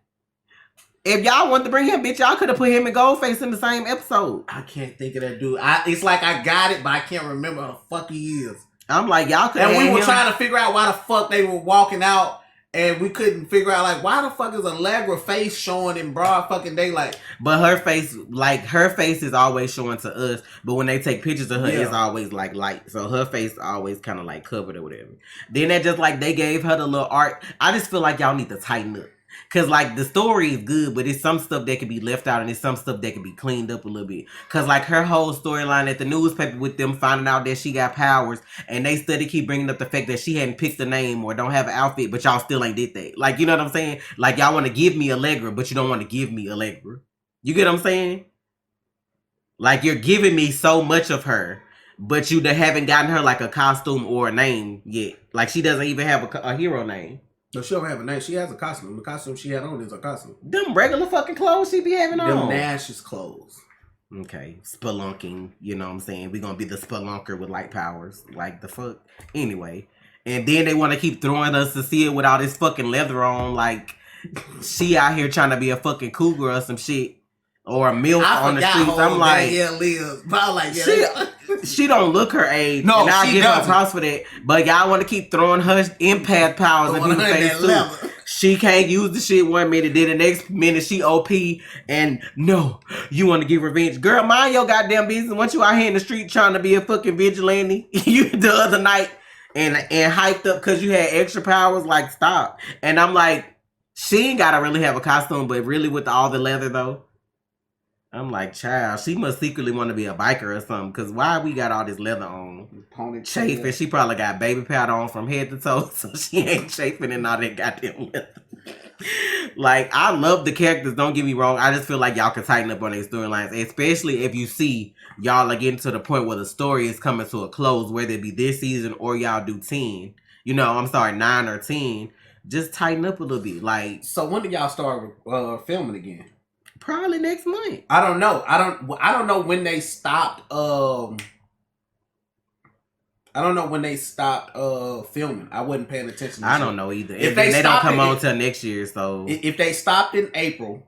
If y'all wanted to bring him, bitch, y'all could have put him and Goldface in the same episode. I can't think of that dude. It's like I got it, but I can't remember how the fuck he is. I'm like, y'all could have. And we were trying to figure out why the fuck they were walking out, and we couldn't figure out, like, why the fuck is Allegra face showing in broad fucking daylight? But her face is always showing to us, but when they take pictures of her, it's always like light. So her face always kind of like covered or whatever. Then that just like they gave her the little art. I just feel like y'all need to tighten up. Cause like the story is good, but it's some stuff that can be left out and it's some stuff that can be cleaned up a little bit. Cause like her whole storyline at the newspaper with them finding out that she got powers and they still keep bringing up the fact that she hadn't picked a name or don't have an outfit, but y'all still ain't did that. Like, you know what I'm saying? Like, y'all want to give me Allegra, but you don't want to give me Allegra. You get what I'm saying? Like, you're giving me so much of her, but you haven't gotten her like a costume or a name yet. Like, she doesn't even have a hero name. No, she don't have a name. She has a costume. The costume she had on is a costume. Them regular fucking clothes she be having on. Them Nash's clothes. Okay. Spelunking. You know what I'm saying? We gonna be the spelunker with light powers. Like, the fuck? Anyway. And then they want to keep throwing us to see it with all this fucking leather on. Like, she out here trying to be a fucking cougar or some shit. Or a MILF on the streets. I'm like, she don't look her age. No, and I'll she give doesn't. her props for that. But y'all want to keep throwing her empath powers in people's face too. She can't use the shit 1 minute, then the next minute she OP and no, you want to get revenge. Girl, mind your goddamn business. Once you out here in the street trying to be a fucking vigilante, you the other night and hyped up because you had extra powers, like stop. And I'm like, she ain't gotta really have a costume, but really with all the leather though. I'm like, child, she must secretly want to be a biker or something. Cause why we got all this leather on? Chafing. She probably got baby powder on from head to toe, so she ain't chafing and all that goddamn leather. Like, I love the characters, don't get me wrong. I just feel like y'all can tighten up on their storylines. Especially if you see y'all are getting to the point where the story is coming to a close, whether it be this season or y'all do 10. 9 or 10. Just tighten up a little bit. Like, so when do y'all start filming again? Probably next month. I don't know. I don't know when they stopped. I don't know when they stopped filming. I wasn't paying attention. I don't know either. If they don't come on till next year, so if they stopped in April,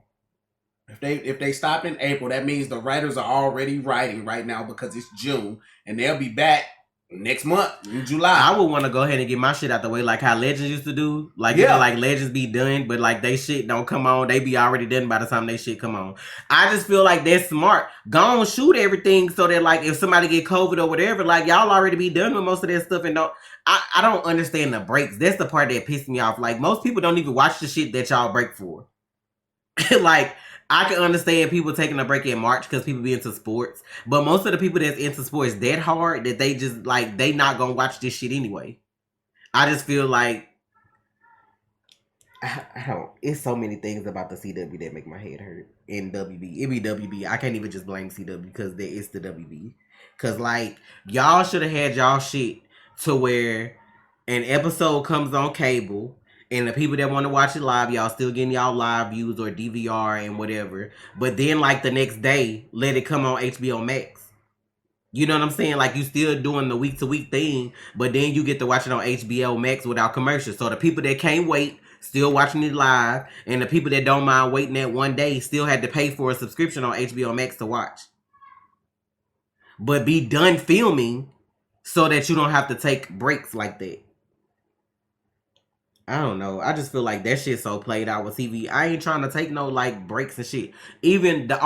if they stopped in April, that means the writers are already writing right now because it's June, and they'll be back next month in July. I would want to go ahead and get my shit out the way, like how Legends used to do. Like, yeah, like Legends be done, but like they shit don't come on. They be already done by the time they shit come on. I just feel like that's smart. Go on, shoot everything so that like if somebody get COVID or whatever, like y'all already be done with most of that stuff. And I don't understand the breaks. That's the part that pissed me off. Like most people don't even watch the shit that y'all break for. Like, I can understand people taking a break in March because people be into sports. But most of the people that's into sports that hard that they just, like, they not going to watch this shit anyway. I just feel like, I don't, it's so many things about the CW that make my head hurt. In WB. It be WB. I can't even just blame CW because it's the WB. Because, like, y'all should have had y'all shit to where an episode comes on cable. And the people that want to watch it live, y'all still getting y'all live views or DVR and whatever. But then, like, the next day, let it come on HBO Max. You know what I'm saying? Like, you still doing the week-to-week thing, but then you get to watch it on HBO Max without commercials. So the people that can't wait, still watching it live. And the people that don't mind waiting that one day still had to pay for a subscription on HBO Max to watch. But be done filming so that you don't have to take breaks like that. I don't know. I just feel like that shit so played out with TV. I ain't trying to take no like breaks and shit. Even the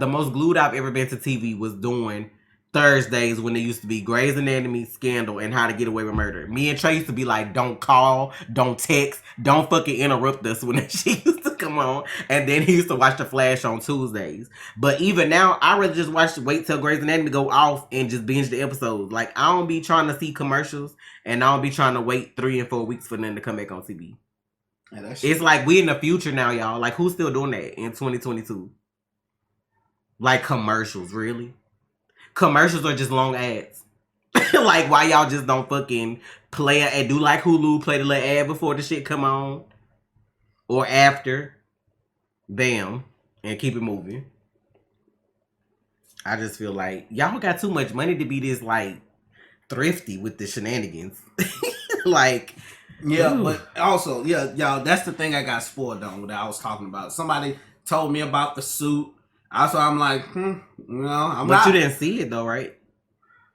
most glued I've ever been to TV was doing Thursdays when it used to be Grey's Anatomy, Scandal, and How to Get Away with Murder. Me and Trey used to be like, don't call, don't text, don't fucking interrupt us when that shit used to come on. And then he used to watch The Flash on Tuesdays. But even now, I rather just wait till Grey's Anatomy go off and just binge the episodes. Like, I don't be trying to see commercials, and I don't be trying to wait 3 and 4 weeks for them to come back on TV. Yeah, it's like we in the future now, y'all. Like, who's still doing that in 2022? Like, commercials, really? Commercials are just long ads. Like, why y'all just don't fucking play it and do like Hulu, play the little ad before the shit come on? Or after. Bam. And keep it moving. I just feel like y'all got too much money to be this, like, thrifty with the shenanigans. Like, yeah, ooh. But also, yeah, y'all, that's the thing I got spoiled on that I was talking about. Somebody told me about the suit. Also, I'm like, I'm but not. You didn't see it though, right?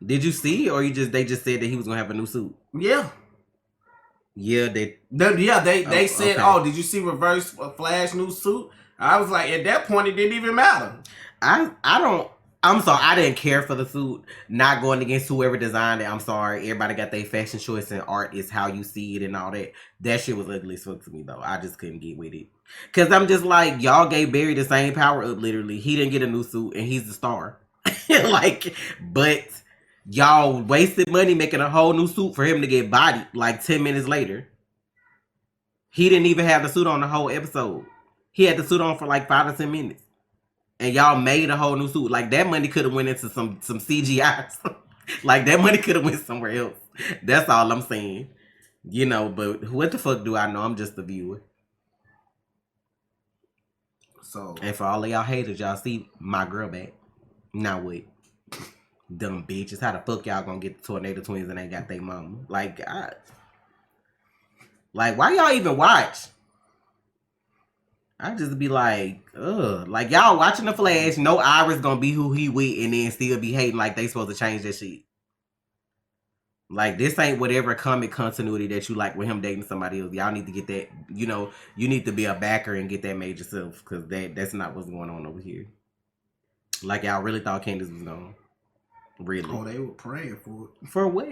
Did you see it, or they just said that he was gonna have a new suit? Yeah. Yeah, they said, okay. Oh, did you see Reverse Flash new suit? I was like, at that point, it didn't even matter. I'm sorry, I didn't care for the suit. Not going against whoever designed it. I'm sorry. Everybody got their fashion choice, and art is how you see it and all that. That shit was ugly as fuck to me, though. I just couldn't get with it. Because I'm just like, y'all gave Barry the same power up, literally. He didn't get a new suit, and he's the star. Like, but y'all wasted money making a whole new suit for him to get bodied like 10 minutes later. He didn't even have the suit on the whole episode. He had the suit on for like 5 to 10 minutes. And y'all made a whole new suit. Like, that money could have went into some CGI. Like, that money could have went somewhere else. That's all I'm saying. You know, but what the fuck do I know? I'm just a viewer. So, and for all of y'all haters, y'all see my girl back. Now what? Dumb bitches. How the fuck y'all gonna get the Tornado Twins and ain't got their mama? Like, why y'all even watch? I just be like, ugh. Like, y'all watching The Flash, no Iris gonna be who he with, and then still be hating like they supposed to change that shit. Like, this ain't whatever comic continuity that you like with him dating somebody else. Y'all need to get that, you know, you need to be a backer and get that made yourself, because that's not what's going on over here. Like, y'all really thought Candace was gone. Really? Oh, they were praying for it. For what?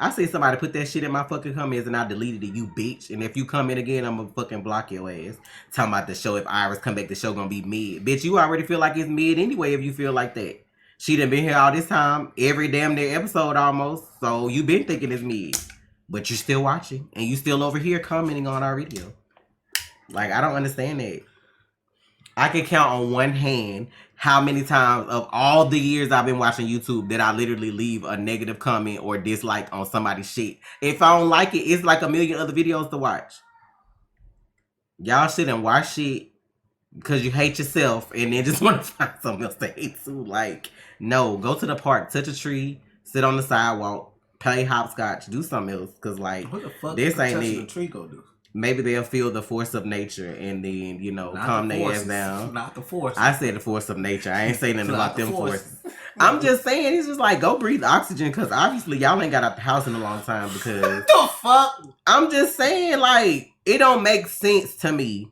I see somebody put that shit in my fucking comments and I deleted it, you bitch. And if you come in again, I'm gonna fucking block your ass. Talking about the show, if Iris come back, the show gonna be mid. Bitch, you already feel like it's mid anyway if you feel like that. She done been here all this time, every damn near episode almost. So you been thinking it's mid. But you're still watching. And you still over here commenting on our video. Like, I don't understand that. I can count on one hand how many times of all the years I've been watching YouTube that I literally leave a negative comment or dislike on somebody's shit. If I don't like it, it's like a million other videos to watch. Y'all shouldn't watch shit because you hate yourself and then just want to find something else to hate too. Like, no, go to the park, touch a tree, sit on the sidewalk, play hopscotch, do something else. Because, like, what the fuck this ain't touching it. a tree go do? Maybe they'll feel the force of nature and then, you know, calm their ass down. Not the force. I said the force of nature. I ain't saying nothing about them forces. I'm just saying, it's just like, go breathe oxygen, because obviously y'all ain't got out the house in a long time, because... What the fuck? I'm just saying, like, it don't make sense to me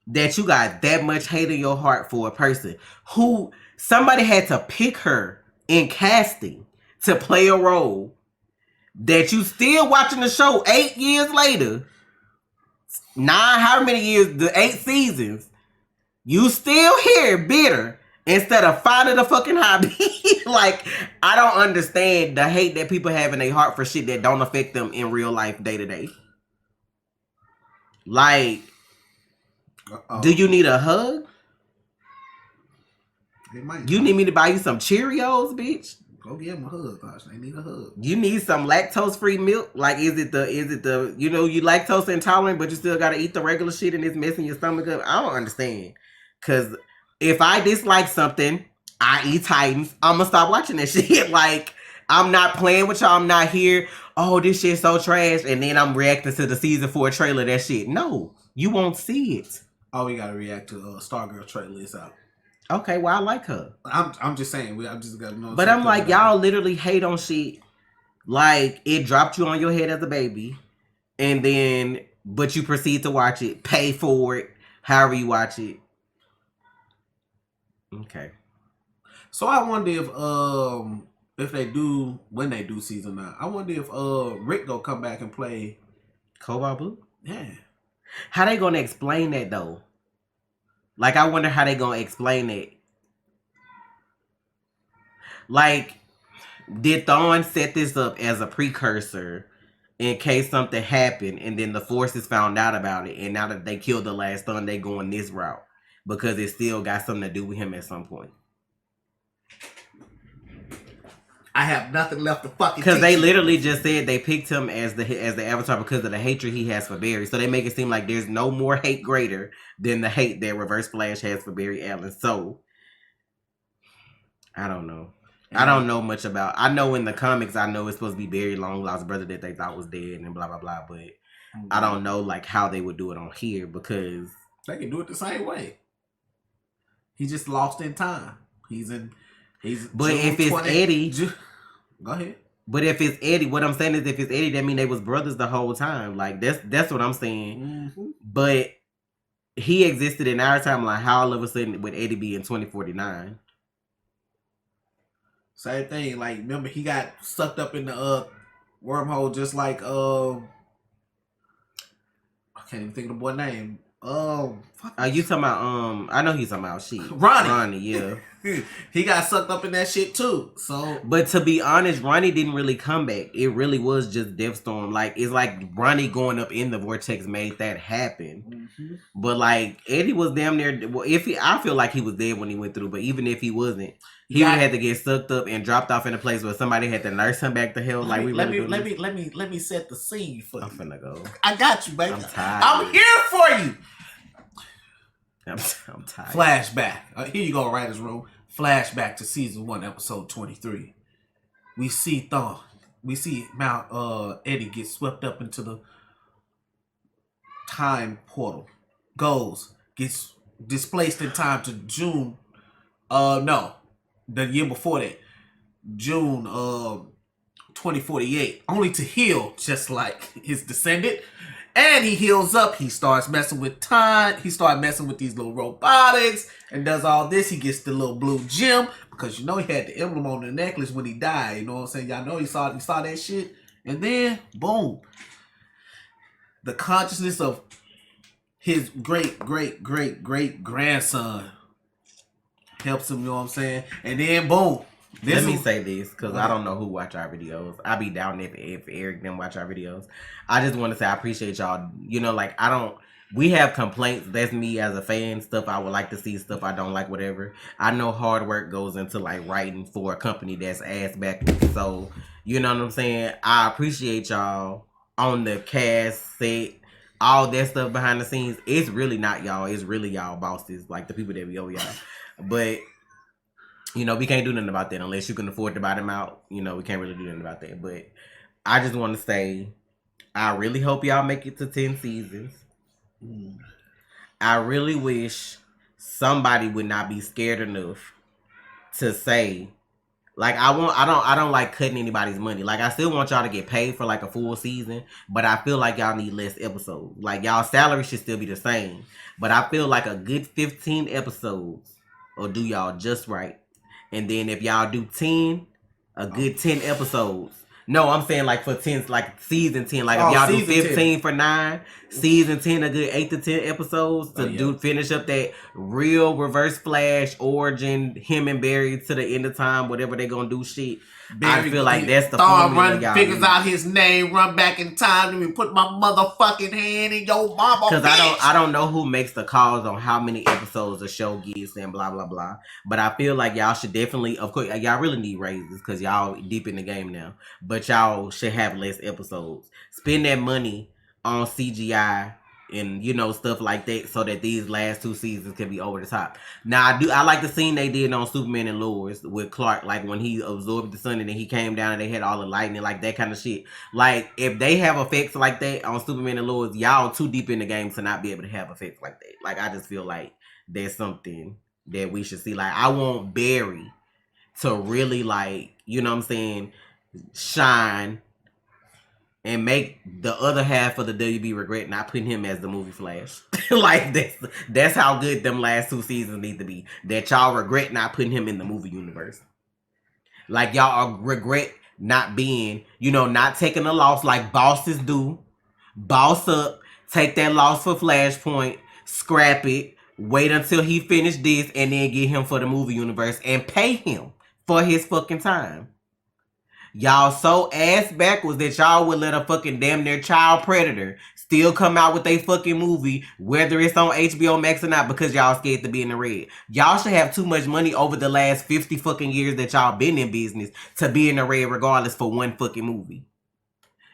that you got that much hate in your heart for a person who somebody had to pick her in casting to play a role that you still watching the show 8 years later. 9, how many years, the 8 seasons, you still here bitter instead of finding a fucking hobby. Like, I don't understand the hate that people have in their heart for shit that don't affect them in real life day to day. Like, do you need a hug? You need me to buy you some Cheerios, bitch? Go give him a hug, gosh. They need a hug. You need some lactose-free milk? Like, is it the, you know, you lactose intolerant, but you still gotta eat the regular shit and it's messing your stomach up? I don't understand. Cause if I dislike something, i.e. Titans, I'm gonna stop watching that shit. Like, I'm not playing with y'all. I'm not here, oh, this shit's so trash, and then I'm reacting to the season 4 trailer, that shit. No, you won't see it. Oh, we gotta react to Stargirl trailer is out. Okay, well, I like her. I'm just saying, I just gotta know. But I'm like, y'all literally hate on shit. Like, it dropped you on your head as a baby. And then, but you proceed to watch it. Pay for it. However you watch it. Okay. So I wonder if they do, when they do season 9, I wonder if Rick gonna come back and play Cobalt Blue? Yeah. How they gonna explain that though? Like, I wonder how they gonna explain it. Like, did Thawne set this up as a precursor in case something happened and then the forces found out about it, and now that they killed the last Thawne, they going this route because it still got something to do with him at some point? I have nothing left to fucking because they literally just said they picked him as the avatar because of the hatred he has for Barry. So they make it seem like there's no more hate greater than the hate that Reverse Flash has for Barry Allen. So I don't know. I don't know much about. I know in the comics, I know it's supposed to be Barry long lost brother that they thought was dead and blah blah blah. But I don't know like how they would do it on here because they can do it the same way. He just lost in time. He's. But if it's Eddie. Go ahead. But if it's Eddie, what I'm saying is if it's Eddie, that mean they was brothers the whole time. Like, that's what I'm saying. Mm-hmm. But he existed in our timeline. How all of a sudden would Eddie be in 2049? Same thing. Like, remember he got sucked up in the wormhole just like I can't even think of the boy's name. You talking about I know he's talking about shit. Ronnie, yeah. He got sucked up in that shit too. So, but to be honest, Ronnie didn't really come back. It really was just Deathstorm. Like, it's like Ronnie going up in the vortex made that happen. Mm-hmm. But like Eddie was damn near. Well, I feel like he was dead when he went through. But even if he wasn't, he had to get sucked up and dropped off in a place where somebody had to nurse him back to hell. Like, let me set the scene for you. I'm finna go. I got you, baby. I'm tired. I'm here for you. I'm tired. Flashback. Here you go, writer's room. Flashback to season 1, episode 23. We see Thawne. We see Mount Eddie get swept up into the time portal. Gets displaced in time to June. No, the year before that, June 2048, only to heal just like his descendant. And he heals up. He starts messing with time. He starts messing with these little robotics and does all this. He gets the little blue gem because you know he had the emblem on the necklace when he died. You know what I'm saying? Y'all know he saw that shit. And then boom, the consciousness of his great grandson helps him. You know what I'm saying? And then boom. Let me say this, because I don't know who watch our videos. I be down if Eric them watch our videos. I just want to say I appreciate y'all. You know, like, we have complaints. That's me as a fan. Stuff I would like to see, stuff I don't like, whatever. I know hard work goes into, like, writing for a company that's ass backwards. So, you know what I'm saying? I appreciate y'all on the cast, set, all that stuff behind the scenes. It's really not y'all. It's really y'all bosses, like the people that we owe y'all. But... you know, we can't do nothing about that unless you can afford to buy them out. You know, we can't really do nothing about that. But I just want to say, I really hope y'all make it to 10 seasons. I really wish somebody would not be scared enough to say, like, I don't like cutting anybody's money. Like, I still want y'all to get paid for like a full season, but I feel like y'all need less episodes. Like, y'all salary should still be the same, but I feel like a good 15 episodes will do y'all just right. And then if y'all do 10, a good 10 episodes. No, I'm saying like for 10, like season 10. Like if y'all do 15 10. For 9, season 10, a good 8 to 10 episodes to finish up that real Reverse Flash origin, him and Barry to the end of time, whatever they gonna do shit. Barry, I feel like that's the formula. Figures out his name, run back in time, and put my motherfucking hand in your mama. Because I don't know who makes the calls on how many episodes a show gets and blah blah blah. But I feel like y'all should definitely, of course, y'all really need raises because y'all deep in the game now. But y'all should have less episodes. Spend that money on CGI and, you know, stuff like that so that these last 2 seasons can be over the top. Now, I like the scene they did on Superman and Lois with Clark, like when he absorbed the sun and then he came down and they had all the lightning, like that kind of shit. Like, if they have effects like that on Superman and Lois, y'all too deep in the game to not be able to have effects like that. Like, I just feel like there's something that we should see. Like, I want Barry to really, like, you know what I'm saying, shine and make the other half of the WB regret not putting him as the movie Flash. Like, that's how good them last 2 seasons need to be. That y'all regret not putting him in the movie universe. Like, y'all regret not being, you know, not taking a loss like bosses do. Boss up, take that loss for Flashpoint, scrap it, wait until he finished this, and then get him for the movie universe and pay him for his fucking time. Y'all so ass backwards that y'all would let a fucking damn near child predator still come out with a fucking movie, whether it's on HBO Max or not, because y'all scared to be in the red. Y'all should have too much money over the last 50 fucking years that y'all been in business to be in the red regardless for one fucking movie.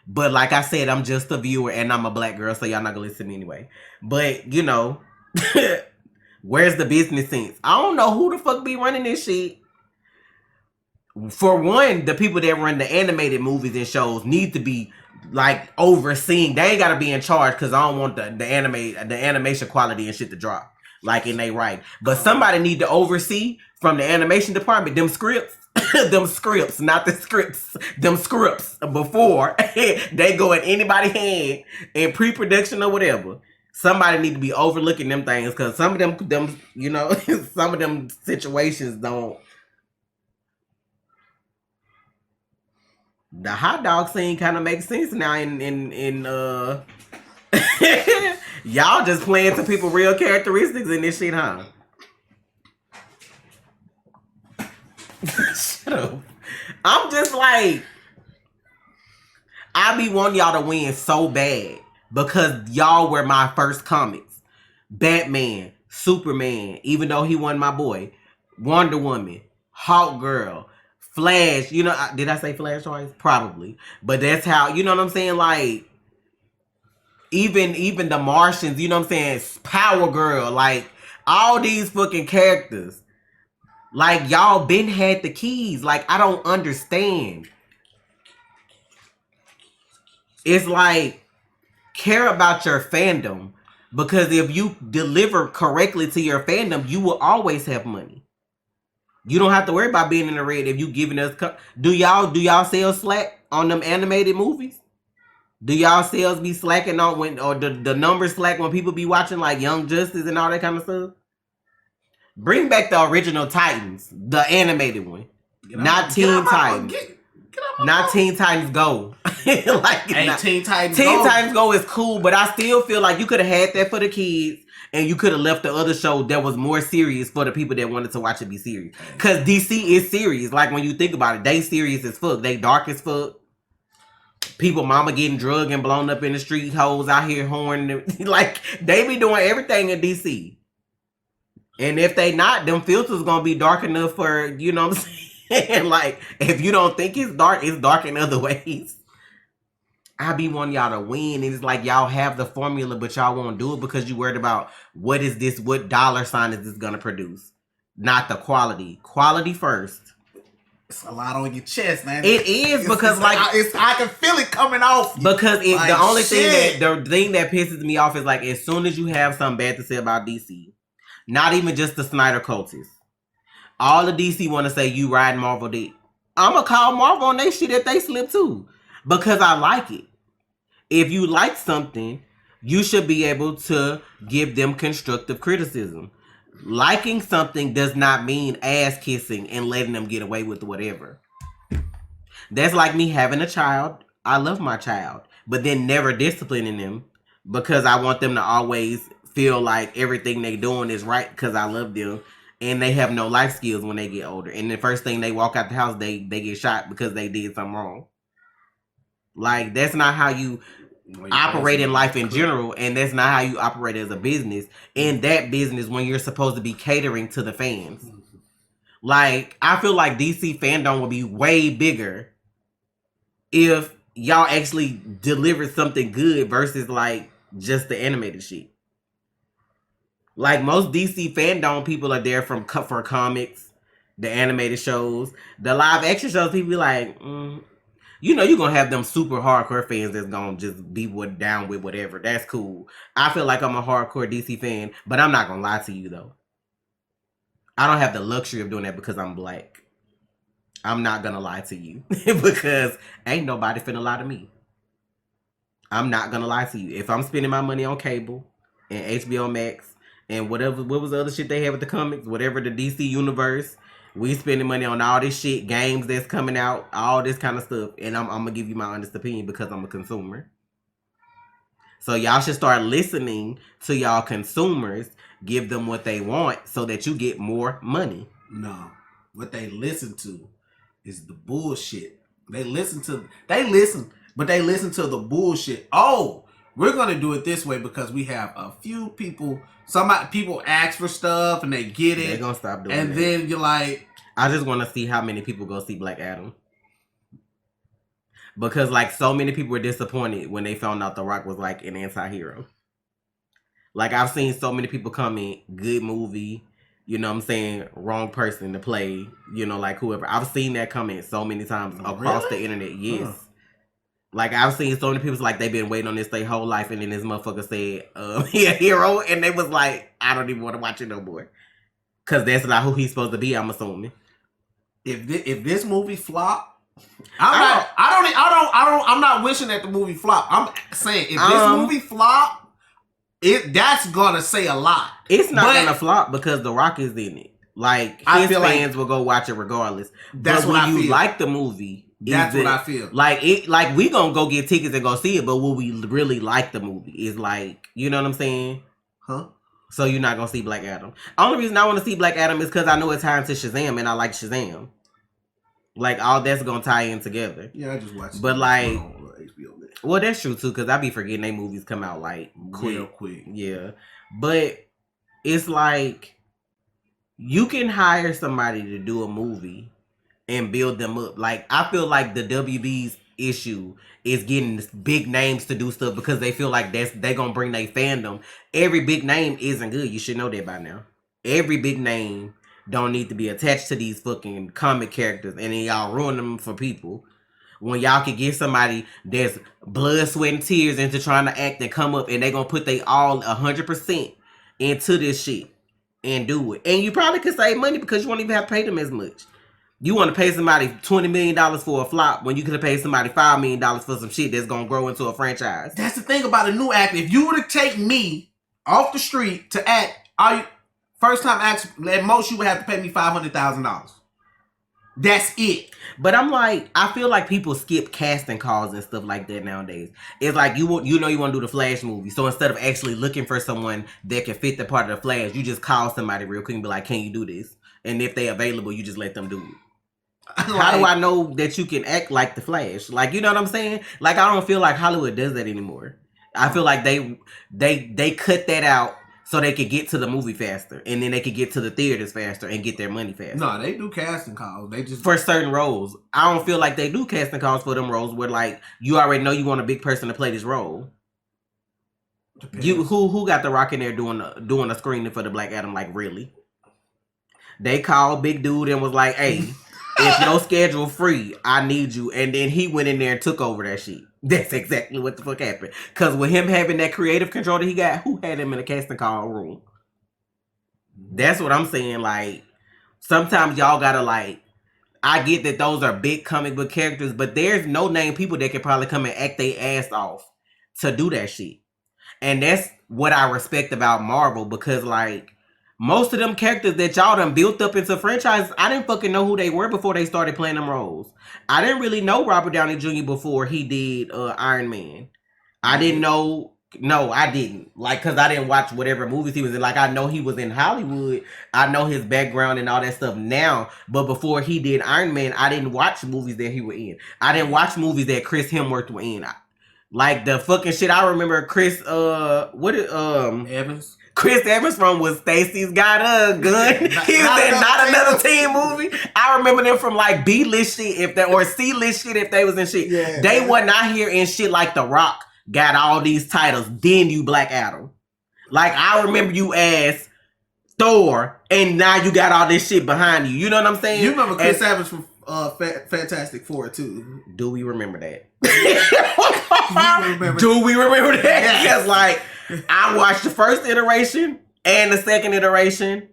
But like I said, I'm just a viewer and I'm a black girl, so y'all not gonna listen to me anyway. But, you know, where's the business sense? I don't know who the fuck be running this shit. For one, the people that run the animated movies and shows need to be like overseeing. They ain't gotta be in charge because I don't want the animation quality and shit to drop. Like in they right. But somebody need to oversee from the animation department them scripts. Them scripts, not the scripts. Them scripts before they go in anybody's hand in pre-production or whatever. Somebody need to be overlooking them things because some of them, you know, some of them situations don't. The hot dog scene kind of makes sense now in y'all just playing to people real characteristics in this shit, huh? Shut up. I'm just like, I be wanting y'all to win so bad because y'all were my first comics. Batman, Superman, even though he wasn't my boy, Wonder Woman, Hawk Girl, Flash, you know, did I say Flash twice? Probably. But that's how, you know what I'm saying? Like, even the Martians, you know what I'm saying? Power Girl, like, all these fucking characters. Like, y'all been had the keys. Like, I don't understand. It's like, care about your fandom. Because if you deliver correctly to your fandom, you will always have money. You don't have to worry about being in the red if you giving us. Do y'all sell slack on them animated movies? Do y'all sales be slacking on when, or the numbers slack when people be watching like Young Justice and all that kind of stuff? Bring back the original Titans, the animated one, not Teen Titans. Not Teen Titans Go. Teen Titans Teen Go. Titans Go is cool, but I still feel like you could have had that for the kids, and you could have left the other show that was more serious for the people that wanted to watch it be serious. Cause DC is serious. Like when you think about it, they serious as fuck. They dark as fuck. People, mama getting drugged and blown up in the street, hoes out here horning. Like they be doing everything in DC. And if they not, them filters gonna be dark enough for, you know what I'm saying? Like, if you don't think it's dark in other ways. I be wanting y'all to win, and it's like y'all have the formula, but y'all won't do it because you worried about what dollar sign is this gonna produce, not the quality. Quality first. It's a lot on your chest, man. It is because I can feel it coming off. Because like, the only shit. thing that pisses me off is like as soon as you have something bad to say about DC, not even just the Snyder cultists, all the DC want to say you ride Marvel dick. I'ma call Marvel on they shit if they slip too. Because I like it. If you like something, you should be able to give them constructive criticism. Liking something does not mean ass kissing and letting them get away with whatever. That's like me having a child. I love my child, but then never disciplining them because I want them to always feel like everything they doing is right because I love them. And they have no life skills when they get older. And the first thing they walk out the house, they get shot because they did something wrong. Like, that's not how you operate in life in general. And that's not how you operate as a business. In that business when you're supposed to be catering to the fans. Like, I feel like DC fandom would be way bigger if y'all actually delivered something good versus, like, just the animated shit. Like, most DC fandom people are there for comics, the animated shows, the live action shows. People be like, you know, you're gonna have them super hardcore fans that's gonna just be down with whatever. That's cool. I feel like I'm a hardcore DC fan, but I'm not gonna lie to you though. I don't have the luxury of doing that because I'm black. I'm not gonna lie to you because ain't nobody finna lie to me. I'm not gonna lie to you. If I'm spending my money on cable and HBO Max and what was the other shit they had with the comics, whatever the DC universe, we spending money on all this shit, games that's coming out, all this kind of stuff, and I'm gonna give you my honest opinion because I'm a consumer. So y'all should start listening to y'all consumers, give them what they want so that you get more money. No, what they listen to is the bullshit. They listen, but they listen to the bullshit. Oh, we're gonna do it this way because we have a few people. People ask for stuff and they get it. They're gonna stop doing and that. Then you're like, I just want to see how many people go see Black Adam. Because like so many people were disappointed when they found out The Rock was like an anti-hero. Like I've seen so many people comment, good movie, you know what I'm saying, wrong person to play, you know, like whoever. I've seen that comment so many times across the internet. Yes. Huh. Like, I've seen so many people like they've been waiting on this their whole life, and then this motherfucker said, he a hero, and they was like, I don't even want to watch it no more. Because that's not who he's supposed to be, I'm assuming. If this movie flop, I'm not wishing that the movie flop. I'm saying, if this movie flop, that's gonna say a lot. It's not gonna flop because The Rock is in it. Like, his fans will go watch it regardless. That's but what when I you feel. like the movie, that's what I feel. Like we gonna go get tickets and go see it, but will we really like the movie? Is like, you know what I'm saying? Huh? So you're not gonna see Black Adam. Only reason I want to see Black Adam is because I know it's tied to Shazam, and I like Shazam. Like all that's gonna tie in together. Yeah, I just watched. But like, well, that's true too, because I be forgetting they movies come out like real quick. Yeah, but it's like you can hire somebody to do a movie and build them up. Like, I feel like the WB's issue is getting big names to do stuff because they feel like they gonna bring their fandom. Every big name isn't good. You should know that by now. Every big name don't need to be attached to these fucking comic characters, and then y'all ruin them for people. When y'all can get somebody that's blood, sweat, and tears into trying to act and come up, and they gonna put they all 100% into this shit. and do it. And you probably could save money because you won't even have to pay them as much. You want to pay somebody $20 million for a flop when you could have paid somebody $5 million for some shit that's going to grow into a franchise. That's the thing about a new actor. If you were to take me off the street to act, first time act, at most you would have to pay me $500,000. That's it. But I'm like, I feel like people skip casting calls and stuff like that nowadays. It's like you want to do the Flash movie, so instead of actually looking for someone that can fit the part of the Flash, you just call somebody real quick and be like, "Can you do this?" And if they're available, you just let them do it. How do I know that you can act like the Flash? Like, you know what I'm saying? Like, I don't feel like Hollywood does that anymore. I feel like they cut that out so they could get to the movie faster, and then they could get to the theaters faster and get their money faster. No, they do casting calls. They just for certain roles. I don't feel like they do casting calls for them roles where like you already know you want a big person to play this role. Depends. Who got The Rock in there doing a screening for the Black Adam? Like, really? They called big dude and was like, "Hey, if your schedule free, I need you." And then he went in there and took over that shit. That's exactly what the fuck happened. Because with him having that creative control that he got, who had him in the casting call room? That's what I'm saying. Like, sometimes y'all gotta like, I get that those are big comic book characters, but there's no name people that could probably come and act their ass off to do that shit. And that's what I respect about Marvel, because like, most of them characters that y'all done built up into franchises, I didn't fucking know who they were before they started playing them roles. I didn't really know Robert Downey Jr. before he did Iron Man. I didn't know. No, I didn't. Like, because I didn't watch whatever movies he was in. Like, I know he was in Hollywood. I know his background and all that stuff now. But before he did Iron Man, I didn't watch movies that he was in. I didn't watch movies that Chris Hemsworth was in. Like, the fucking shit I remember Chris, Evans? Chris Evans from was Stacy's Got a Gun. He was in Not Another Teen movie. I remember them from like B-list shit or C-list shit if they was in shit. Yeah, they wasn't out here in shit like The Rock got all these titles. Then you Black Adam. Like, I remember you as Thor, and now you got all this shit behind you. You know what I'm saying? You remember Chris Evans from Fantastic Four too. Do we remember that? Do we remember that? Because like, I watched the first iteration and the second iteration.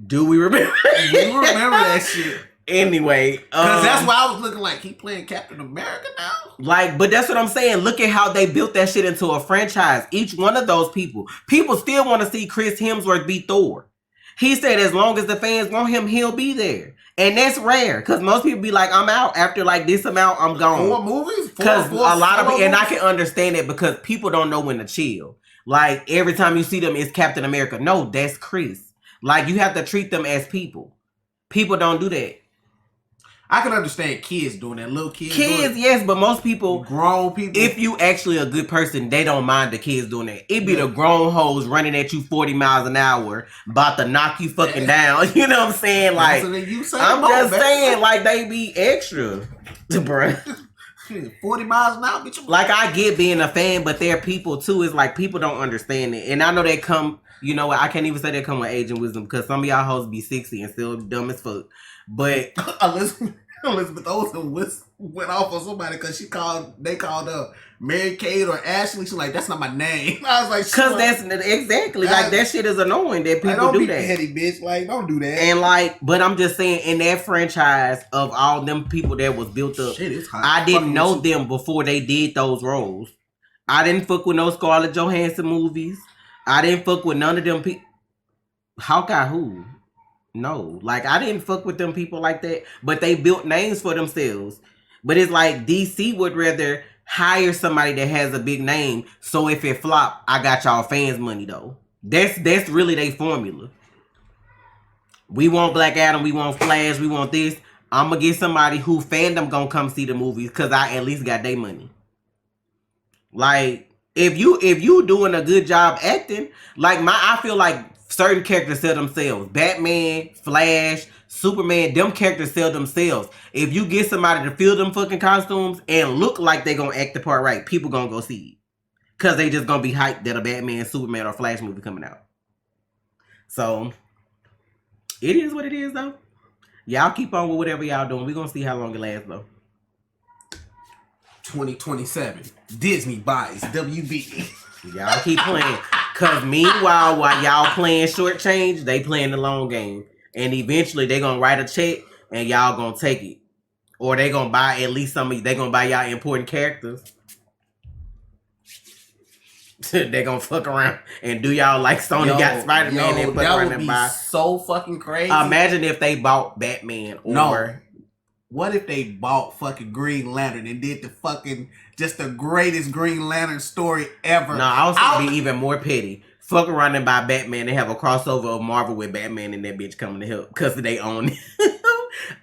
Do we remember? You remember that shit. Anyway. Because that's why I was looking like, he playing Captain America now? Like, but that's what I'm saying. Look at how they built that shit into a franchise. Each one of those people still want to see Chris Hemsworth be Thor. He said as long as the fans want him, he'll be there. And that's rare, because most people be like, I'm out after like this amount, I'm gone. 4 movies? Because a lot of people, and I can understand it because people don't know when to chill. Like, every time you see them, it's Captain America. No, that's Chris. Like, you have to treat them as people. People don't do that. I can understand kids doing that. Little kids. Kids, yes, but most people, grown people, if you actually a good person, they don't mind the kids doing that. It be the grown hoes running at you 40 miles an hour, about to knock you fucking down. You know what I'm saying? Like, I'm just saying, like, they be extra, bruh. 40 miles an hour, bitch. Like, I get being a fan, but they're people too. It's like, people don't understand it. And I know they come, you know what, I can't even say they come with age and wisdom, because some of y'all hoes be 60 and still dumb as fuck. But Elizabeth Olsen went off on somebody because they called her Mary Kate or Ashley. She's like, that's not my name. I was like, because that's exactly like that shit is annoying that people do that. Petty bitch, like, don't do that. And like, but I'm just saying, in that franchise of all them people that was built up, I didn't know them before they did those roles. I didn't fuck with no Scarlett Johansson movies. I didn't fuck with none of them people. Hawkeye who? No, like, I didn't fuck with them people like that, but they built names for themselves. But it's like DC would rather hire somebody that has a big name, so if it flop, I got y'all fans money though. That's really their formula. We want Black Adam, we want Flash, we want this. I'm gonna get somebody who fandom gonna come see the movies because I at least got their money. Like, if you doing a good job acting, like I feel like certain characters sell themselves. Batman, Flash, Superman, them characters sell themselves. If you get somebody to fill them fucking costumes and look like they gonna act the part right, people gonna go see it. Because they just gonna be hyped that a Batman, Superman, or Flash movie coming out. So, it is what it is though. Y'all keep on with whatever y'all doing. We gonna see how long it lasts though. 2027. Disney buys WB. Y'all keep playing. Cause meanwhile, while y'all playing short change, they playing the long game. And eventually they gonna write a check and y'all gonna take it. Or they gonna buy at least they gonna buy y'all important characters. They gonna fuck around and do y'all like Sony got Spider-Man and fuck around and buy. So fucking crazy. Imagine if they bought Batman or what if they bought fucking Green Lantern and did just the greatest Green Lantern story ever? No, I was gonna be even more petty. Fuck around and buy Batman and have a crossover of Marvel with Batman and that bitch coming to help because they own it.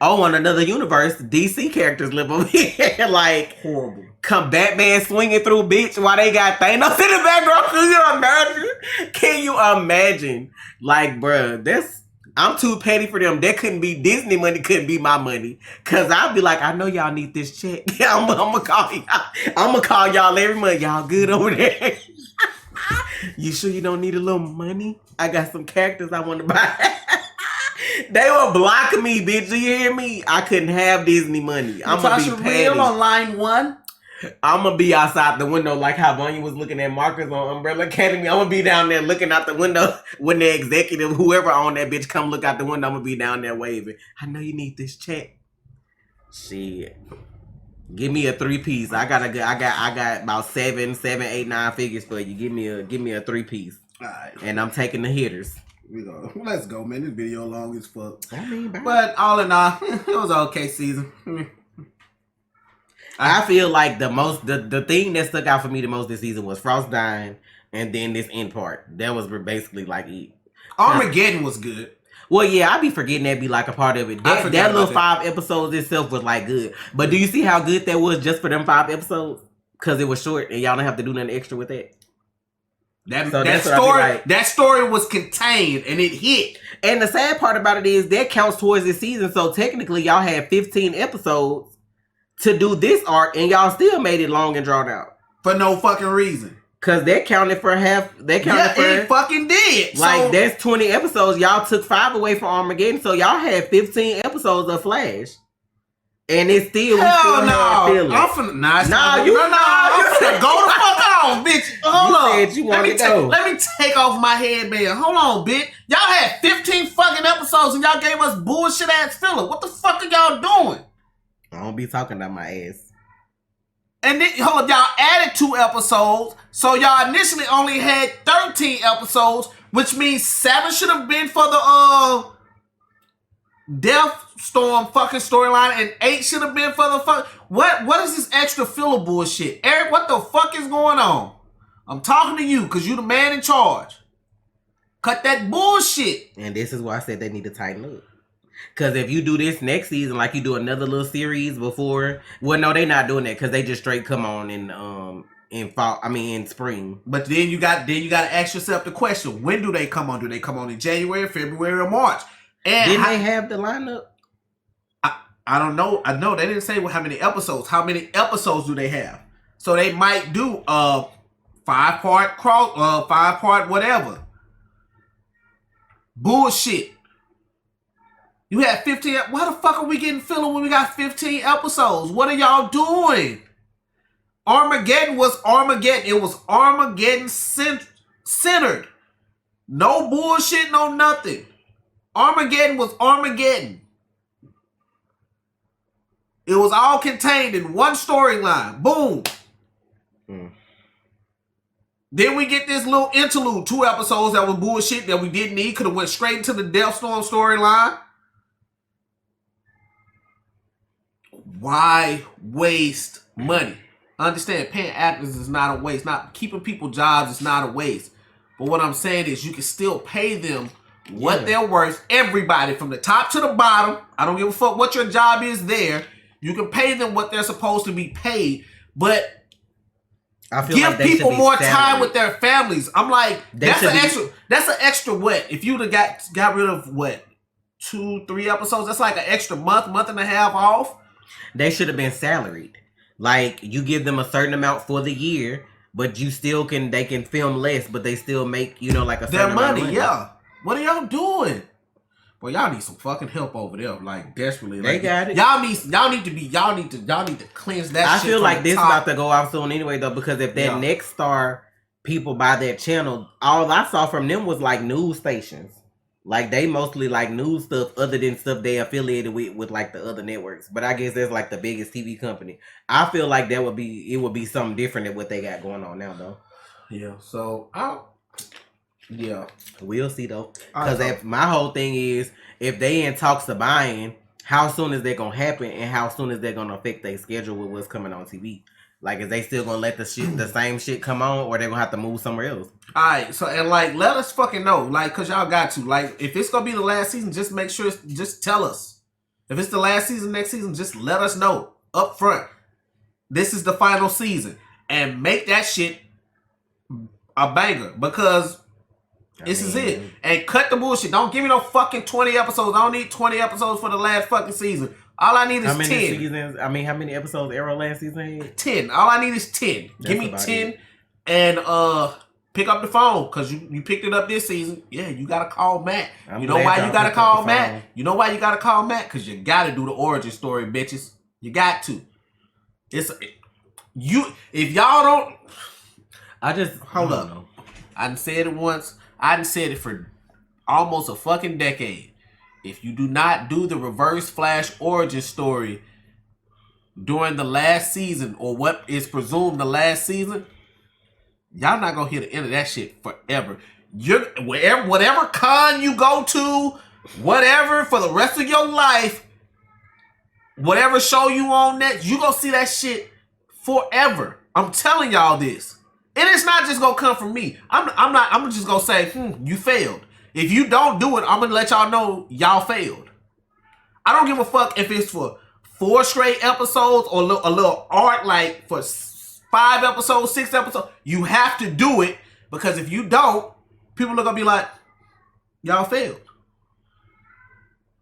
Oh, on another universe, DC characters live over here. Like, horrible. Come Batman swinging through, bitch, while they got Thanos in the background. Can you imagine? Can you imagine? Like, bruh, I'm too petty for them. That couldn't be Disney money, couldn't be my money. Cause I'd be like, I know y'all need this check. I'm gonna call y'all. I'm gonna call y'all every month. Y'all good over there? You sure you don't need a little money? I got some characters I want to buy. They were blocking me, bitch. Do you hear me? I couldn't have Disney money. I'm gonna be petty. On line 1. I'm gonna be outside the window like how Vanya was looking at Marcus on Umbrella Academy. I'm gonna be down there looking out the window when the executive, whoever on that bitch, come look out the window. I'm gonna be down there waving. I know you need this check. Shit. Give me a 3-piece. I got about 7, 8, 9 figures for you. Give me a 3-piece. All right. And I'm taking the hitters. Let's go, man. This video long as fuck. I mean, but all in all, it was an okay season. I feel like the thing that stuck out for me the most this season was Frost dying, and then this end part. That was basically like it. Armageddon was good. Well, yeah, I be forgetting that be like a part of it. That little 5 episodes itself was like good. But do you see how good that was just for them 5 episodes? Because it was short and y'all don't have to do nothing extra with that. That story was contained and it hit. And the sad part about it is that counts towards this season. So technically y'all had 15 episodes to do this arc and y'all still made it long and drawn out. For no fucking reason. Cause they counted for half. It fucking did. Like that's 20 episodes. Y'all took 5 away from Armageddon, so y'all had 15 episodes of Flash, and it still hell no. I'm finna go the fuck off, bitch. Hold on. Said you wanted to go. Let me take off my headband. Hold on, bitch. Y'all had 15 fucking episodes and y'all gave us bullshit ass filler. What the fuck are y'all doing? I don't be talking about my ass. And then, hold up, y'all added 2 episodes, so y'all initially only had 13 episodes, which means 7 should have been for the Death Storm fucking storyline, and 8 should have been for the fuck. What is this extra filler bullshit, Eric? What the fuck is going on? I'm talking to you because you the man in charge. Cut that bullshit. And this is why I said they need to tighten up. Because if you do this next season, like you do another little series before, well, no, they not doing that because they just straight come on in fall. I mean, in spring. But then you got to ask yourself the question: when do they come on? Do they come on in January, February, or March? And didn't they have the lineup? I don't know. I know they didn't say how many episodes. How many episodes do they have? So they might do 5-part whatever. Bullshit. You had 15. Why the fuck are we getting filler when we got 15 episodes? What are y'all doing? Armageddon was Armageddon. It was Armageddon centered. No bullshit, no nothing. Armageddon was Armageddon. It was all contained in one storyline. Boom. Then we get this little interlude, 2 episodes that was bullshit that we didn't need. Could have went straight into the Death Storm storyline. Why waste money? I understand paying actors is not a waste. Not keeping people jobs is not a waste. But what I'm saying is you can still pay them what they're worth. Everybody from the top to the bottom. I don't give a fuck what your job is there. You can pay them what they're supposed to be paid. But I feel give like they people should be more salaried. time with their families. I'm like, that's an extra what? If you'd have got rid of what? 2, 3 episodes, that's like an extra month and a half off. They should have been salaried. Like, you give them a certain amount for the year, but you still they can film less, but they still make, like a certain their amount of money. Yeah. What are y'all doing? Well, y'all need some fucking help over there, like desperately. They like, got it. Y'all need to cleanse that. I shit feel from like the this top. about to go off soon anyway, though, because if that next star people by that channel, all I saw from them was like news stations. Like they mostly like news stuff other than stuff they affiliated with like the other networks. But I guess that's like the biggest TV company. I feel like it would be something different than what they got going on now though. Yeah. So we'll see though. Because my whole thing is if they in talks of buying, how soon is that gonna happen and how soon is that gonna affect their schedule with what's coming on TV? Like, is they still gonna let the same shit come on, or they gonna have to move somewhere else? All right, so and like, let us fucking know, like, cause y'all got to, like, if it's gonna be the last season, just make sure, just tell us. If it's the last season, next season, just let us know up front. This is the final season, and make that shit a banger because this is it. And cut the bullshit. Don't give me no fucking 20 episodes. I don't need 20 episodes for the last fucking season. All I need is 10. How many seasons? I mean, how many episodes Arrow last season had? 10. All I need is 10. Give me 10 and pick up the phone because you picked it up this season. Yeah, you gotta call Matt. You know why you gotta call Matt? You know why you gotta call Matt? Because you gotta do the origin story, bitches. You got to. If y'all don't, hold up. I done said it once. I done said it for almost a fucking decade. If you do not do the Reverse Flash origin story during the last season, or what is presumed the last season, y'all not gonna hear the end of that shit forever. Whatever con you go to, whatever for the rest of your life, whatever show you on that, you gonna see that shit forever. I'm telling y'all this. And it's not just gonna come from me. I'm just gonna say, you failed. If you don't do it, I'm gonna let y'all know y'all failed. I don't give a fuck if it's for 4 straight episodes or a little art, like for 5 episodes, 6 episodes. You have to do it because if you don't, people are gonna be like, y'all failed.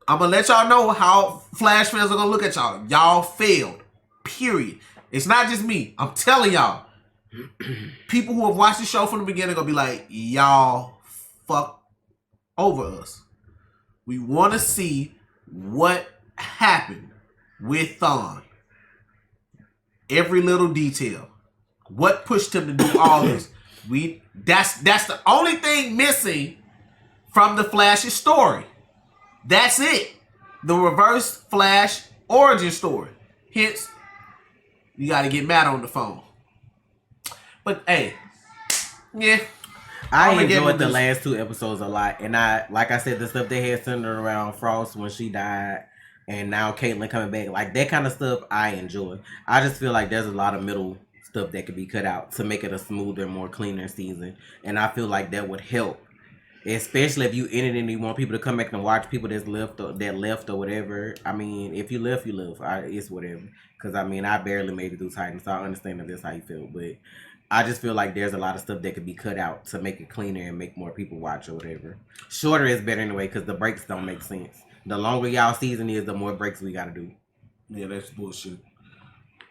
I'm gonna let y'all know how Flash fans are gonna look at y'all. Y'all failed. Period. It's not just me. I'm telling y'all. People who have watched the show from the beginning are gonna be like, y'all fuck over us. We want to see what happened with Thawne. Every little detail. What pushed him to do all this? That's the only thing missing from the Flash's story. That's it. The Reverse Flash origin story. Hence, you got to get Matt on the phone. But hey, yeah. I enjoyed the last 2 episodes a lot, and like I said, the stuff they had centered around Frost when she died, and now Caitlyn coming back, like that kind of stuff, I enjoy. I just feel like there's a lot of middle stuff that could be cut out to make it a smoother, more cleaner season, and I feel like that would help, especially if you ended and you want people to come back and watch people that left or whatever. I mean, if you left, you left. It's whatever. Because I mean, I barely made it through Titans, so I understand if that's how you feel, but I just feel like there's a lot of stuff that could be cut out to make it cleaner and make more people watch or whatever. Shorter is better anyway because the breaks don't make sense. The longer y'all season is, the more breaks we got to do. Yeah, that's bullshit.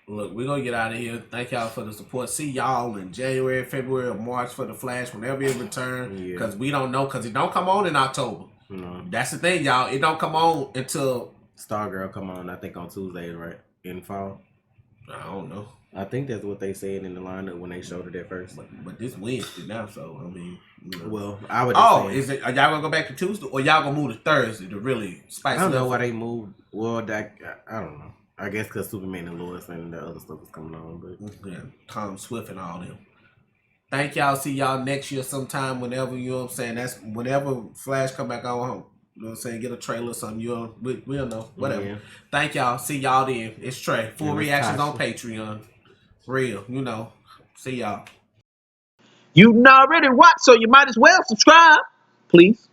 Look, we're going to get out of here. Thank y'all for the support. See y'all in January, February, or March for the Flash whenever it returns. Because we don't know, because it don't come on in October. That's the thing, y'all. It don't come on until... Stargirl come on, I think, on Tuesdays, right? In fall. I don't know. I think that's what they said in the lineup when they showed it at first. But this Wednesday now, so I mean, you know. Well, I would. Just say, are y'all gonna go back to Tuesday, or y'all gonna move to Thursday to really spice it up? I don't know why they moved. Well, I don't know. I guess because Superman and Lois and the other stuff is coming on, but yeah, Tom Swift and all them. Thank y'all. See y'all next year sometime. Whenever, you know what I'm saying. That's whenever Flash come back on home. You know what I'm saying? Get a trailer or something. We'll know. Whatever. Yeah. Thank y'all. See y'all then. It's Trey. Full reactions on Patreon. Real, you know. See y'all. You already watched, so you might as well subscribe, please.